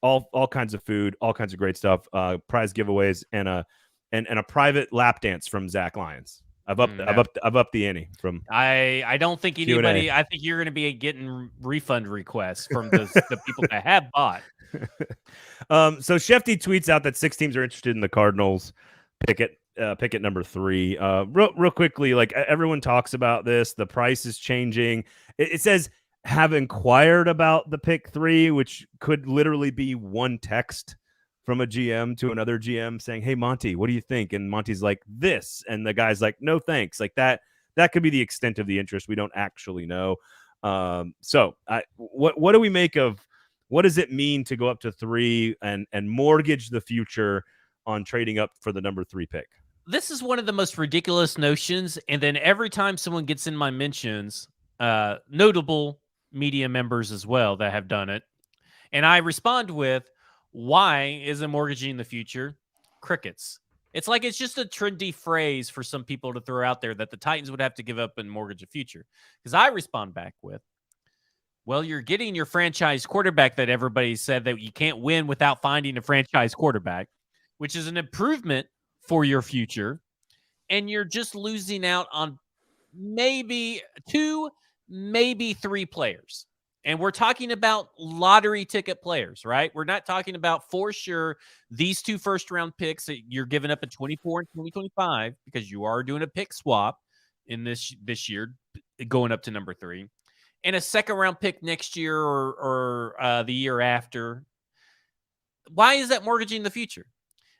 all kinds of food, all kinds of great stuff, prize giveaways, and a private lap dance from Zach Lyons. I've upped the ante from. I don't think anybody. I think you're going to be getting refund requests from the people that have bought. So Shefty tweets out that 6 teams are interested in the Cardinals. Pick it number 3. Real quickly, like everyone talks about this, the price is changing. It says have inquired about the pick 3, which could literally be one text from a GM to another GM saying, hey, Monty, what do you think? And Monty's like, this. And the guy's like, no, thanks. Like that could be the extent of the interest. We don't actually know. So what do we make of, what does it mean to go up to 3 and mortgage the future on trading up for the number 3 pick? This is one of the most ridiculous notions. And then every time someone gets in my mentions, notable media members as well that have done it, and I respond with, why isn't mortgaging the future? Crickets. It's like it's just a trendy phrase for some people to throw out there that the Titans would have to give up and mortgage a future. Because I respond back with, well, you're getting your franchise quarterback that everybody said that you can't win without finding a franchise quarterback, which is an improvement for your future. And you're just losing out on maybe 2, maybe 3 players. And we're talking about lottery ticket players, right? We're not talking about for sure these 2 first-round picks that you're giving up in 24 and 2025 because you are doing a pick swap in this year going up to number 3, and a second-round pick next year or the year after. Why is that mortgaging the future?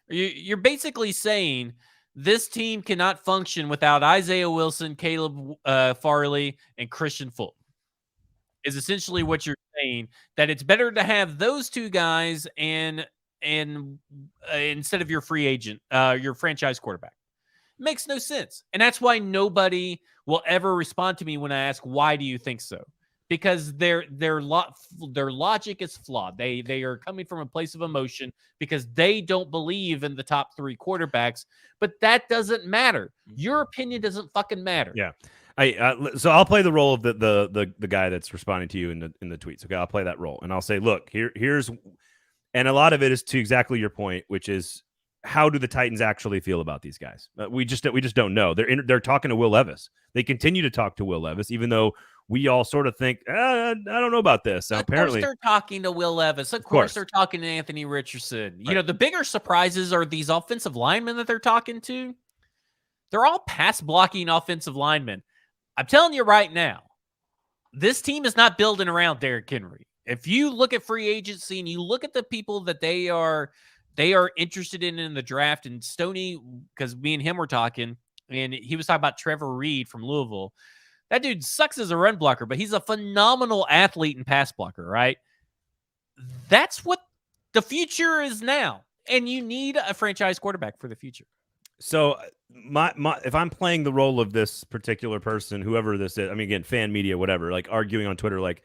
You're basically saying this team cannot function without Isaiah Wilson, Caleb Farley, and Christian Fulton. Is essentially what you're saying, that it's better to have those 2 guys and instead of your free agent, your franchise quarterback. Makes no sense. And that's why nobody will ever respond to me when I ask, why do you think so? Because their logic is flawed. They are coming from a place of emotion because they don't believe in the top 3 quarterbacks, but that doesn't matter. Your opinion doesn't fucking matter. Yeah. So I'll play the role of the guy that's responding to you in the tweets. Okay, I'll play that role, and I'll say, look, here's, and a lot of it is to exactly your point, which is how do the Titans actually feel about these guys? We just don't know. They're talking to Will Levis. They continue to talk to Will Levis, even though we all sort of think, I don't know about this. Of Apparently, course they're talking to Will Levis. Of course they're talking to Anthony Richardson. You know, the bigger surprises are these offensive linemen that they're talking to. They're all pass blocking offensive linemen. I'm telling you right now, this team is not building around Derrick Henry. If you look at free agency and you look at the people that they are interested in the draft, and Stoney, because me and him were talking, and he was talking about Trevor Reed from Louisville. That dude sucks as a run blocker, but he's a phenomenal athlete and pass blocker, right? That's what the future is now. And you need a franchise quarterback for the future. So my if I'm playing the role of this particular person, whoever this is, I mean, again, fan media, whatever, like arguing on Twitter, like,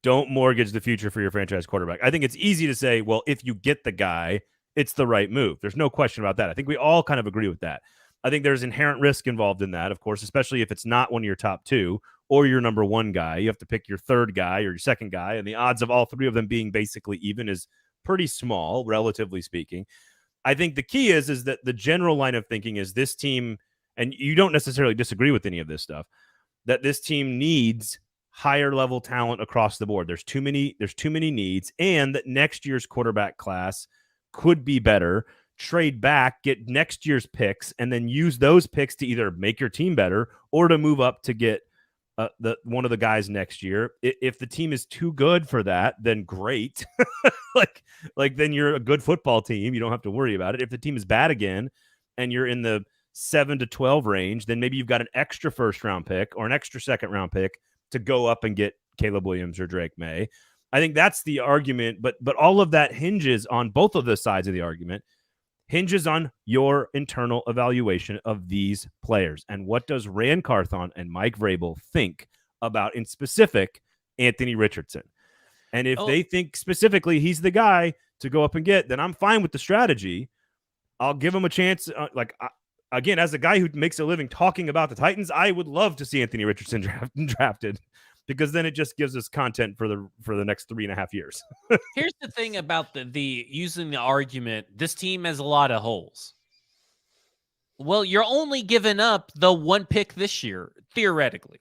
don't mortgage the future for your franchise quarterback. I think it's easy to say, well, if you get the guy, it's the right move. There's no question about that. I think we all kind of agree with that. I think there's inherent risk involved in that, of course, especially if it's not one of your top 2 or your number 1 guy. You have to pick your 3rd guy or your 2nd guy, and the odds of all 3 of them being basically even is pretty small, relatively speaking. I think the key is that the general line of thinking is this team, and you don't necessarily disagree with any of this stuff, that this team needs higher level talent across the board. There's too many needs, and that next year's quarterback class could be better. Trade back, get next year's picks, and then use those picks to either make your team better or to move up to get one of the guys next year. If the team is too good for that, then great. like then you're a good football team. You don't have to worry about it. If the team is bad again and you're in the 7 to 12 range, then maybe you've got an extra 1st round pick or an extra 2nd round pick to go up and get Caleb Williams or Drake May. I think that's the argument, but all of that hinges on both of the sides of the argument, hinges on your internal evaluation of these players. And what does Rand Carthon and Mike Vrabel think about, in specific, Anthony Richardson? And if they think specifically he's the guy to go up and get, then I'm fine with the strategy. I'll give him a chance. Again, as a guy who makes a living talking about the Titans, I would love to see Anthony Richardson drafted, because then it just gives us content for the next 3.5 years. Here's the thing about the using the argument, this team has a lot of holes. Well, you're only giving up the 1 pick this year, theoretically.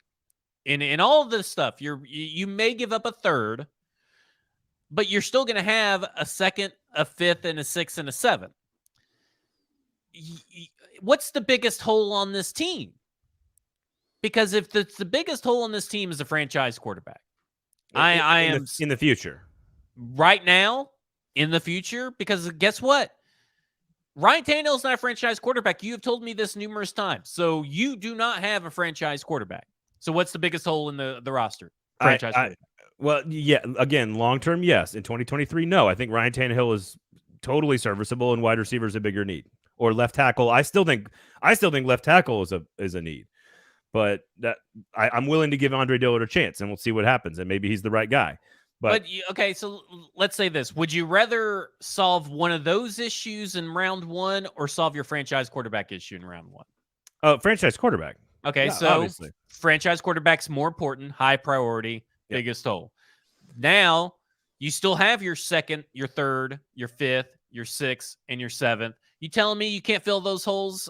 In all of this stuff, you may give up a 3rd, but you're still going to have a 2nd, a 5th, and a 6th, and a 7th. What's the biggest hole on this team? Because if the biggest hole on this team is a franchise quarterback, I am in the future. Right now, in the future, because guess what? Ryan Tannehill's not a franchise quarterback. You have told me this numerous times. So you do not have a franchise quarterback. So what's the biggest hole in the roster? Franchise quarterback. Well, yeah, again, long-term, yes. In 2023, no. I think Ryan Tannehill is totally serviceable, and wide receiver is a bigger need. Or left tackle. I still think left tackle is a need. But that I'm willing to give Andre Dillard a chance, and we'll see what happens. And maybe he's the right guy. But okay, so let's say this: would you rather solve one of those issues in round 1, or solve your franchise quarterback issue in round 1? Franchise quarterback. Okay, yeah, so obviously. Franchise quarterback's more important, high priority, biggest hole. Now you still have your 2nd, your 3rd, your 5th, your 6th, and your 7th. You telling me you can't fill those holes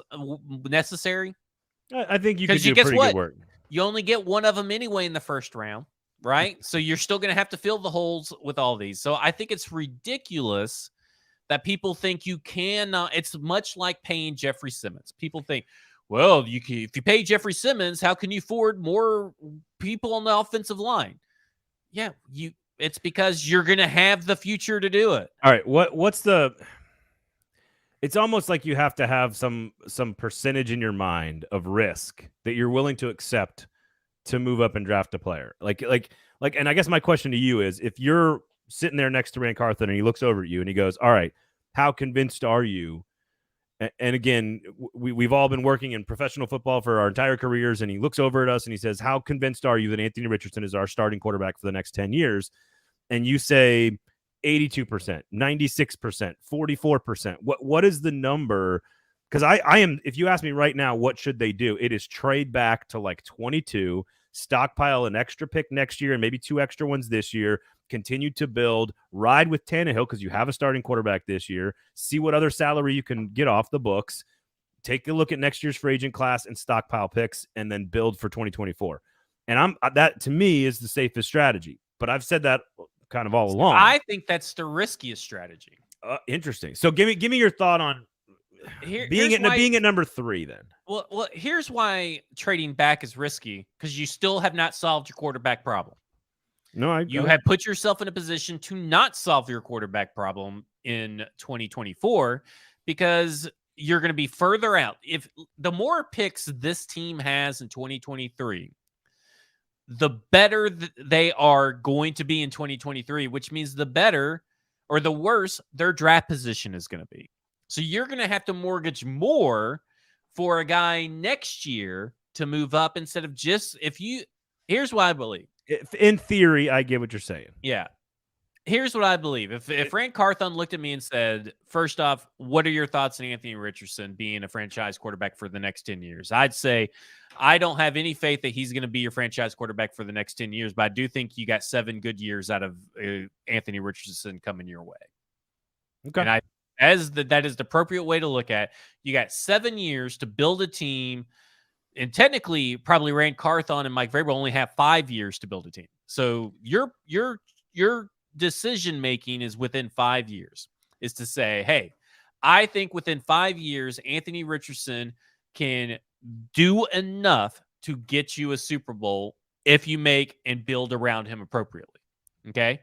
necessary? I think you could do pretty good work. You only get one of them anyway in the 1st round. right? So you're still going to have to fill the holes with all these. So I think it's ridiculous that people think you cannot. It's much like paying Jeffery Simmons. People think, well, if you pay Jeffery Simmons, how can you afford more people on the offensive line? Yeah, it's because you're going to have the future to do it. All right, what's the? It's almost like you have to have some percentage in your mind of risk that you're willing to accept to move up and draft a player. And I guess my question to you is, if you're sitting there next to Rand Carthon and he looks over at you and he goes, all right, how convinced are you? And again, we've all been working in professional football for our entire careers, and he looks over at us and he says, how convinced are you that Anthony Richardson is our starting quarterback for the next 10 years? And you say 82%, 96%, 44%. What is the number? Because I am, if you ask me right now, what should they do? It is trade back to like 22, stockpile an extra pick next year and maybe 2 extra ones this year, continue to build, ride with Tannehill because you have a starting quarterback this year, see what other salary you can get off the books, take a look at next year's free agent class and stockpile picks, and then build for 2024. And that to me is the safest strategy. But I've said that kind of all along. I think that's the riskiest strategy. Interesting. So give me your thought on being at number 3 then. Well, here's why trading back is risky, because you still have not solved your quarterback problem. No, you have put yourself in a position to not solve your quarterback problem in 2024 because you're going to be further out. If the more picks this team has in 2023, the better they are going to be in 2023, which means the better or the worse their draft position is going to be. So you're going to have to mortgage more for a guy next year to move up instead of just here's what I believe. In theory, I get what you're saying. Yeah. Here's what I believe. If Rand Carthon looked at me and said, first off, what are your thoughts on Anthony Richardson being a franchise quarterback for the next 10 years? I'd say I don't have any faith that he's going to be your franchise quarterback for the next 10 years, but I do think you got 7 good years out of Anthony Richardson coming your way. Okay. And that is the appropriate way to look at it. You got 7 years to build a team. And technically, probably Rand Carthon and Mike Vrabel only have 5 years to build a team. So your decision making is within 5 years. Is to say, hey, I think within 5 years, Anthony Richardson can do enough to get you a Super Bowl if you make and build around him appropriately. Okay,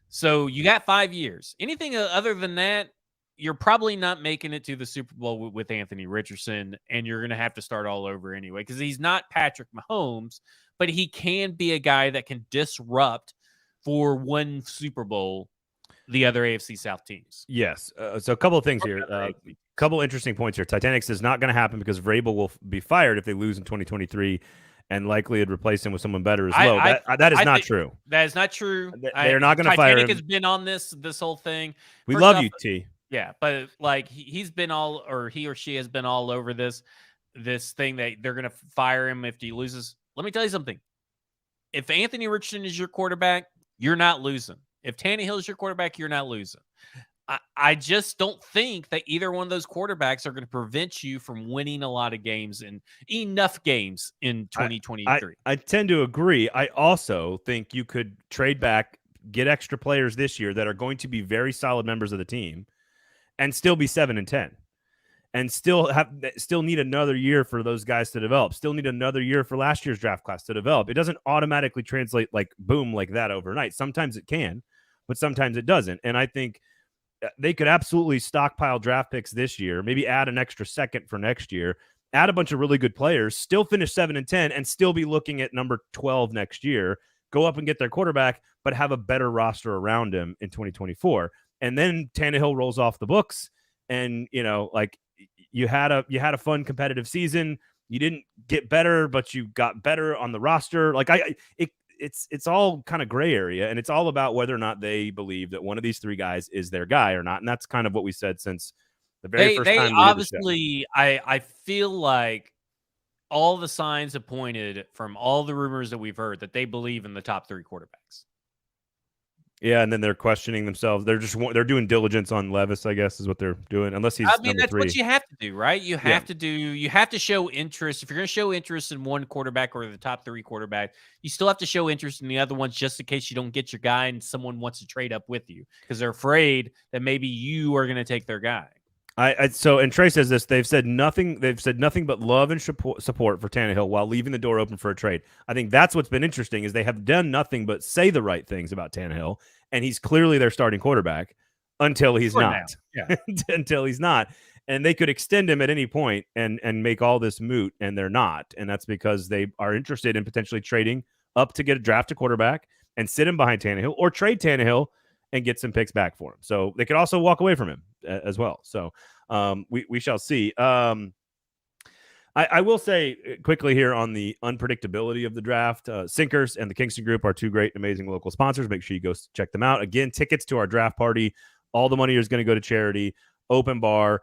so you got 5 years. Anything other than that, you're probably not making it to the Super Bowl with Anthony Richardson, and you're going to have to start all over anyway because he's not Patrick Mahomes, but he can be a guy that can disrupt for one Super Bowl the other AFC South teams. Yes. So a couple of things here. Couple interesting points here. Titanics is not going to happen because Vrabel will be fired if they lose in 2023 and likely would replace him with someone better as well. That is not true. That is not true. They're not going to fire him. Titanic has been on this whole thing. We love you, T. Yeah, but like he's been he or she has been all over this thing that they're going to fire him if he loses. Let me tell you something. If Anthony Richardson is your quarterback, you're not losing. If Tannehill is your quarterback, you're not losing. I just don't think that either one of those quarterbacks are going to prevent you from winning a lot of games and enough games in 2023. I tend to agree. I also think you could trade back, get extra players this year that are going to be very solid members of the team, and still be 7-10, and still need another year for those guys to develop. Still need another year for last year's draft class to develop. It doesn't automatically translate like boom like that overnight. Sometimes it can, but sometimes it doesn't. And I think they could absolutely stockpile draft picks this year, maybe add an extra second for next year, add a bunch of really good players, still finish 7-10, and still be looking at number 12 next year. Go up and get their quarterback, but have a better roster around him in 2024. And then Tannehill rolls off the books, and you had a fun competitive season. You didn't get better, but you got better on the roster. It's all kind of gray area, and it's all about whether or not they believe that one of these 3 guys is their guy or not. And that's kind of what we said since the very first time. They obviously, I feel like all the signs have pointed from all the rumors that we've heard that they believe in the top 3 quarterbacks. Yeah, and then they're questioning themselves. They're doing diligence on Levis, I guess, is what they're doing. Unless he's I mean, number that's what 3. you have to do, right? You Yeah. have to show interest. If you're going to show interest in one quarterback or the top 3 quarterback, you still have to show interest in the other ones just in case you don't get your guy and someone wants to trade up with you because they're afraid that maybe you are going to take their guy. So and Trey says this. They've said nothing but love and support for Tannehill while leaving the door open for a trade. I think that's what's been interesting is they have done nothing but say the right things about Tannehill, and he's clearly their starting quarterback until he's For not. now. Yeah. Until he's not. And they could extend him at any point and make all this moot, and they're not. And that's because they are interested in potentially trading up to get a draft a quarterback and sit him behind Tannehill or trade Tannehill and get some picks back for him. So they could also walk away from him as well. So we shall see. I will say quickly here on the unpredictability of the draft. Sinkers and the Kingston Group are 2 great, amazing local sponsors. Make sure you go check them out. Again, tickets to our draft party. All the money is going to go to charity. Open bar,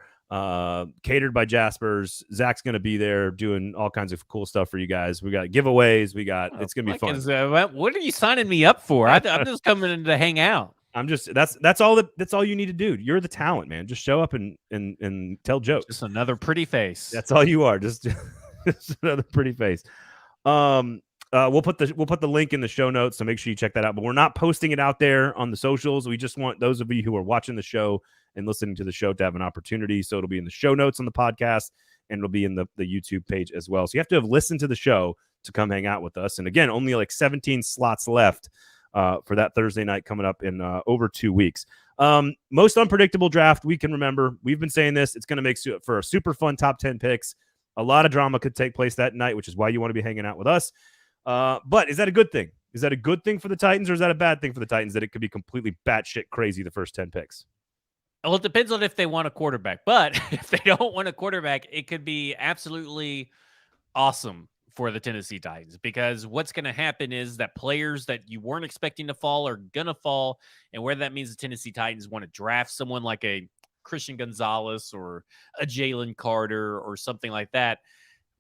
catered by Jaspers. Zach's going to be there doing all kinds of cool stuff for you guys. We got giveaways. It's going to be fun. What are you signing me up for? I'm just coming in to hang out. I'm just that's all you need to do. You're the talent, man. Just show up and tell jokes. Just another pretty face. That's all you are. Just another pretty face. We'll put the link in the show notes, so make sure you check that out. But we're not posting it out there on the socials. We just want those of you who are watching the show and listening to the show to have an opportunity. So it'll be in the show notes on the podcast, and it'll be in the YouTube page as well. So you have to have listened to the show to come hang out with us. And again, only like 17 slots left for that Thursday night coming up in over 2 weeks. Most unpredictable draft we can remember. We've been saying this. It's going to make for a super fun top 10 picks. A lot of drama could take place that night, which is why you want to be hanging out with us. But is that a good thing? Is that a good thing for the Titans, or is that a bad thing for the Titans that it could be completely batshit crazy the first 10 picks? Well, it depends on if they want a quarterback. But if they don't want a quarterback, it could be absolutely awesome for the Tennessee Titans, because what's going to happen is that players that you weren't expecting to fall are going to fall. And whether that means the Tennessee Titans want to draft someone like a Christian Gonzalez or a Jalen Carter or something like that,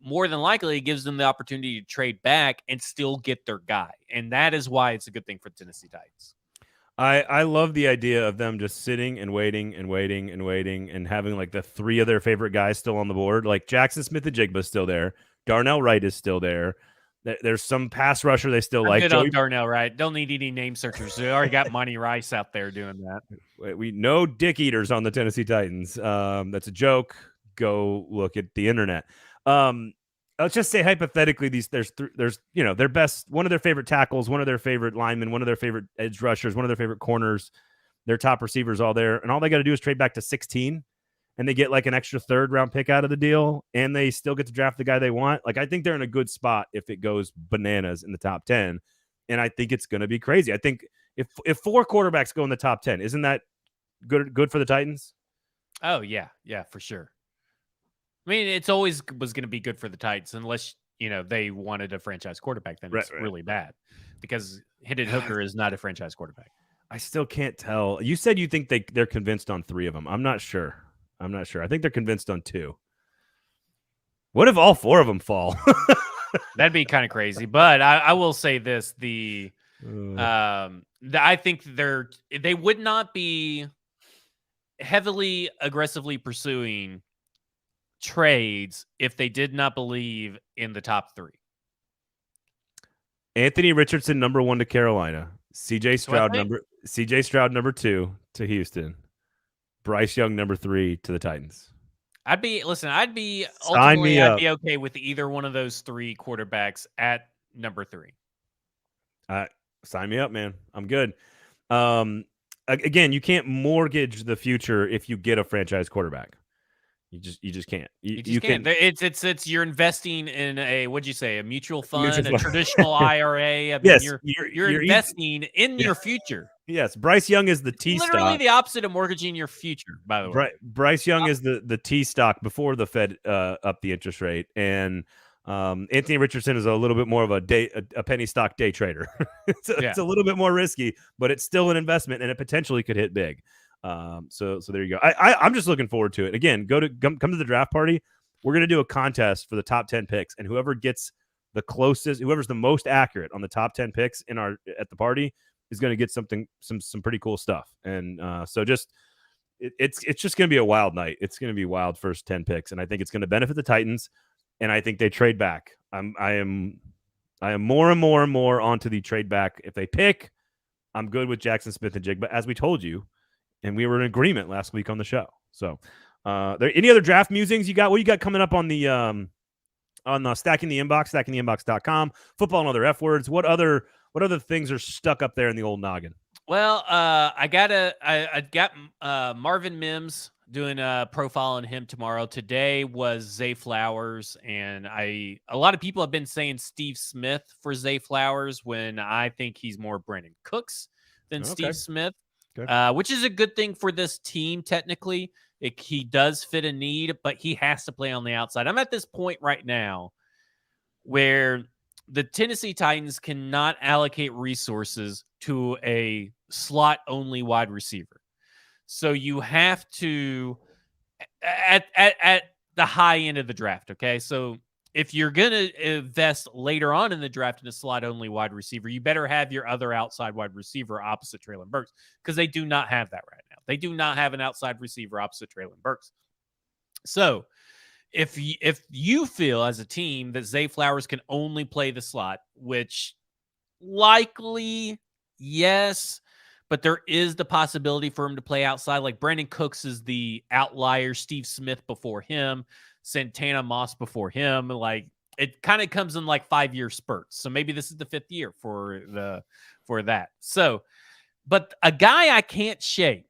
more than likely it gives them the opportunity to trade back and still get their guy. And that is why it's a good thing for the Tennessee Titans. I love the idea of them just sitting and waiting and waiting and waiting and having like the 3 of their favorite guys still on the board. Like Jackson Smith-Njigba is still there. Darnell Wright is still there. There's some pass rusher they still like. Good on Darnell Wright. Don't need any name searchers. They already got Monty Rice out there doing that. We know dick eaters on the Tennessee Titans. That's a joke. Go look at the internet. Let's just say hypothetically, there's their best, one of their favorite tackles, one of their favorite linemen, one of their favorite edge rushers, one of their favorite corners, their top receivers all there, and all they got to do is trade back to 16, and they get like an extra 3rd round pick out of the deal, and they still get to draft the guy they want. Like, I think they're in a good spot if it goes bananas in the top 10, and I think it's going to be crazy. I think if 4 quarterbacks go in the top 10, isn't that good for the Titans? Oh yeah, for sure. I mean, it's always was going to be good for the Titans unless, they wanted a franchise quarterback. Then it's really bad, because Hendon Hooker is not a franchise quarterback. I still can't tell. You said you think they're convinced on 3 of them. I'm not sure. I think they're convinced on 2. What if all 4 of them fall? That'd be kind of crazy. But I will say this: I think they would not be heavily aggressively pursuing trades if they did not believe in the top 3. Anthony Richardson, number 1 to Carolina. CJ Stroud, number 2 to Houston. Bryce Young, number 3 to the Titans. I'd be okay with either one of those 3 quarterbacks at number 3. Sign me up, man. I'm good. Again, you can't mortgage the future if you get a franchise quarterback. You just can't. You can't. It's you're investing in a, what'd you say, a mutual fund, a traditional IRA. I mean, yes, you're investing in your future. Yes, Bryce Young is the T stock. Literally the opposite of mortgaging your future, by the way. Bryce Young is the T stock before the Fed upped the interest rate, and Anthony Richardson is a little bit more of a penny stock day trader. It's a little bit more risky, but it's still an investment, and it potentially could hit big. So there you go. I'm just looking forward to it. Again, come to the draft party. We're going to do a contest for the top 10 picks, and whoever's the most accurate on the top 10 picks at the party is going to get some pretty cool stuff. And so just it's just going to be a wild night. It's going to be wild first 10 picks, and I think it's going to benefit the Titans. And I think they trade back. I am more and more and more onto the trade back. If they pick, I'm good with Jackson Smith and Jigba, as we told you, and we were in agreement last week on the show. So, there any other draft musings you got? What you got coming up on the Stacking the Inbox, stackingtheinbox.com, football and other F words? What other things are stuck up there in the old noggin? Well, I got Marvin Mims doing a profile on him tomorrow. Today was Zay Flowers, and a lot of people have been saying Steve Smith for Zay Flowers when I think he's more Brandon Cooks than Steve Smith, which is a good thing for this team. Technically, he does fit a need, but he has to play on the outside. I'm at this point right now where the Tennessee Titans cannot allocate resources to a slot-only wide receiver. So you have to at the high end of the draft, okay? So if you're going to invest later on in the draft in a slot-only wide receiver, you better have your other outside wide receiver opposite Treylon Burks, because they do not have that right now. They do not have an outside receiver opposite Treylon Burks. So if you feel as a team that Zay Flowers can only play the slot, which likely, yes, but there is the possibility for him to play outside. Like Brandon Cooks is the outlier, Steve Smith before him, Santana Moss before him. Like it kind of comes in like 5-year spurts. So maybe this is the 5th year for that. So, but a guy I can't shake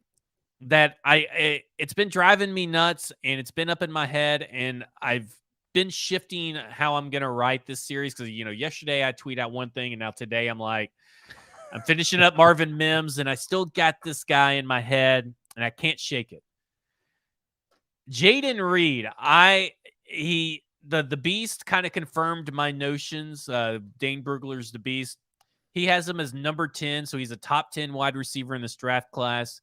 that it's been driving me nuts, and it's been up in my head, and I've been shifting how I'm going to write this series. Cause yesterday I tweet out one thing, and now today I'm like, I'm finishing up Marvin Mims, and I still got this guy in my head, and I can't shake it. Jayden Reed, the Beast kind of confirmed my notions. Dane Brugler's the Beast. He has him as number 10, so he's a top 10 wide receiver in this draft class.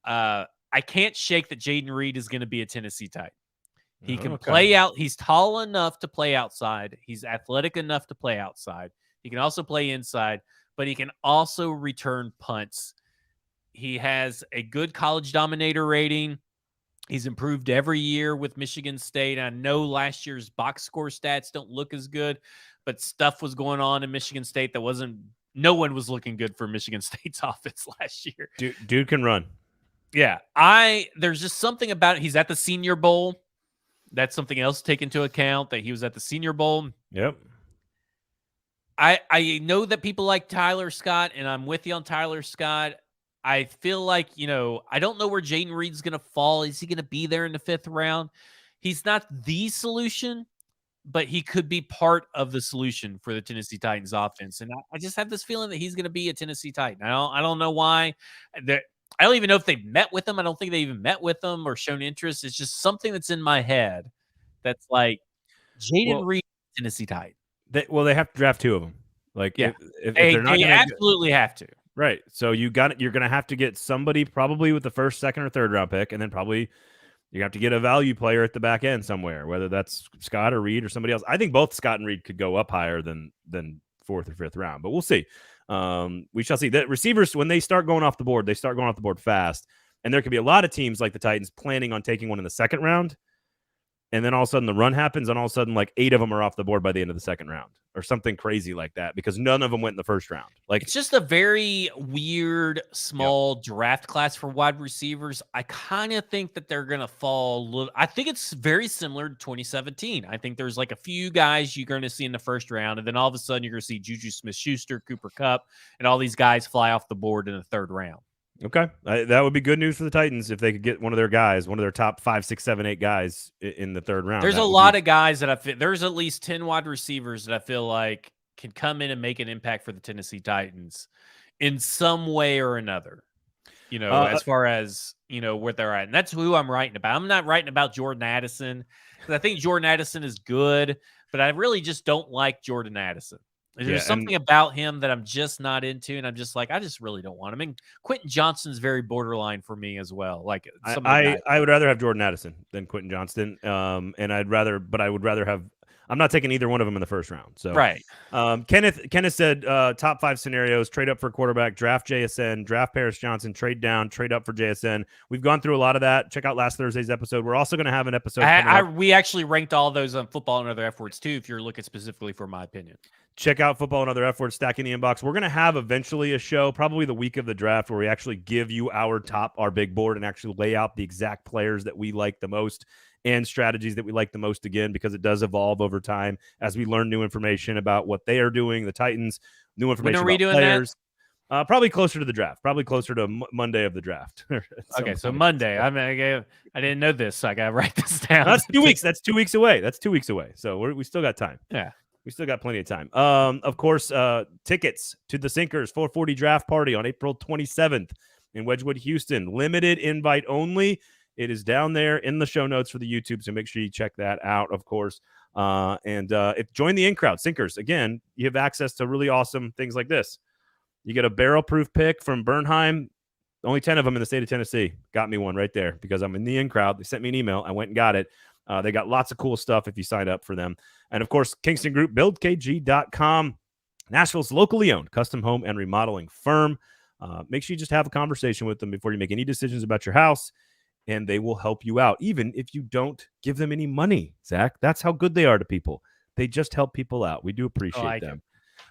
I can't shake that Jayden Reed is going to be a Tennessee Titan. He can play out. He's tall enough to play outside. He's athletic enough to play outside. He can also play inside, but he can also return punts. He has a good college dominator rating. He's improved every year with Michigan State. I know last year's box score stats don't look as good, but stuff was going on in Michigan State that no one was looking good for Michigan State's offense last year. Dude can run. Yeah. There's just something about it. He's at the Senior Bowl. That's something else to take into account, that he was at the Senior Bowl. Yep. I know that people like Tyler Scott, and I'm with you on Tyler Scott. I feel like, I don't know where Jayden Reed's going to fall. Is he going to be there in the 5th round? He's not the solution, but he could be part of the solution for the Tennessee Titans offense. And I just have this feeling that he's going to be a Tennessee Titan. I don't know why. I don't even know if they've met with him. I don't think they even met with him or shown interest. It's just something that's in my head that's like Jayden Reed, Tennessee Titan. They have to draft 2 of them. Like, yeah, if they're not, they absolutely have to. Right. So you're going to have to get somebody probably with the 1st, 2nd, or 3rd round pick, and then probably you have to get a value player at the back end somewhere, whether that's Scott or Reed or somebody else. I think both Scott and Reed could go up higher than 4th or 5th round, but we'll see. We shall see. The receivers, when they start going off the board, they start going off the board fast, and there could be a lot of teams like the Titans planning on taking one in the 2nd round. And then all of a sudden the run happens, and all of a sudden like 8 of them are off the board by the end of the 2nd round or something crazy like that, because none of them went in the 1st round. Like, it's just a very weird, small draft class for wide receivers. I kind of think that they're going to fall. I think it's very similar to 2017. I think there's like a few guys you're going to see in the 1st round, and then all of a sudden you're going to see Juju Smith-Schuster, Cooper Kupp, and all these guys fly off the board in the 3rd round. Okay. That would be good news for the Titans if they could get one of their guys, one of their top 5, 6, 7, 8 guys in the 3rd round. There's a lot of guys that there's at least 10 wide receivers that I feel like can come in and make an impact for the Tennessee Titans in some way or another, as far as, where they're at. And that's who I'm writing about. I'm not writing about Jordan Addison, because I think Jordan Addison is good, but I really just don't like Jordan Addison. There's something about him that I'm just not into, and I'm just like, I just really don't want him. And Quentin Johnston's very borderline for me as well. Like, I would rather have Jordan Addison than Quentin Johnston, and I would rather have I'm not taking either one of them in the first round. So Right. Kenneth said top 5 scenarios: trade up for quarterback, draft JSN, draft Paris Johnson, trade down, trade up for JSN. We've gone through a lot of that. Check out last Thursday's episode. We're also going to have an episode coming up. We actually ranked all those on Football and Other F Words too, if you're looking specifically for my opinion. Check out Football and Other F Words, stacking the inbox. We're going to have eventually a show, probably the week of the draft, where we actually give you our big board and actually lay out the exact players that we like the most and strategies that we like the most, again, because it does evolve over time as we learn new information about what they are doing, the Titans, new information about players. Probably closer to the draft, probably closer to Monday of the draft. Okay, so Monday. I didn't know this, so I got to write this down. That's 2 weeks. That's 2 weeks away. So we still got time. Yeah. We still got plenty of time. Of course, tickets to the Sinkers 440 draft party on April 27th in Wedgwood, Houston. Limited invite only. It is down there in the show notes for the YouTube, so make sure you check that out, of course. If join the in-crowd. Sinkers, again, you have access to really awesome things like this. You get a barrel-proof pick from Bernheim. Only 10 of them in the state of Tennessee. Got me one right there because I'm in the in-crowd. They sent me an email. I went and got it. They got lots of cool stuff if you sign up for them. And, of course, Kingston Group, buildkg.com, Nashville's locally owned custom home and remodeling firm. Make sure you just have a conversation with them before you make any decisions about your house, and they will help you out, even if you don't give them any money, Zach. That's how good they are to people. They just help people out. We do appreciate them.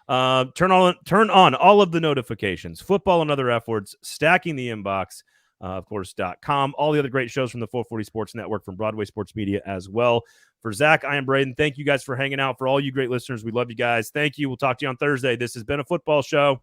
Turn on all of the notifications, Football and Other F Words, stacking the inbox, of course, .com. All the other great shows from the 440 Sports Network, from Broadway Sports Media as well. For Zach, I am Braden. Thank you guys for hanging out. For all you great listeners, we love you guys. Thank you. We'll talk to you on Thursday. This has been a football show.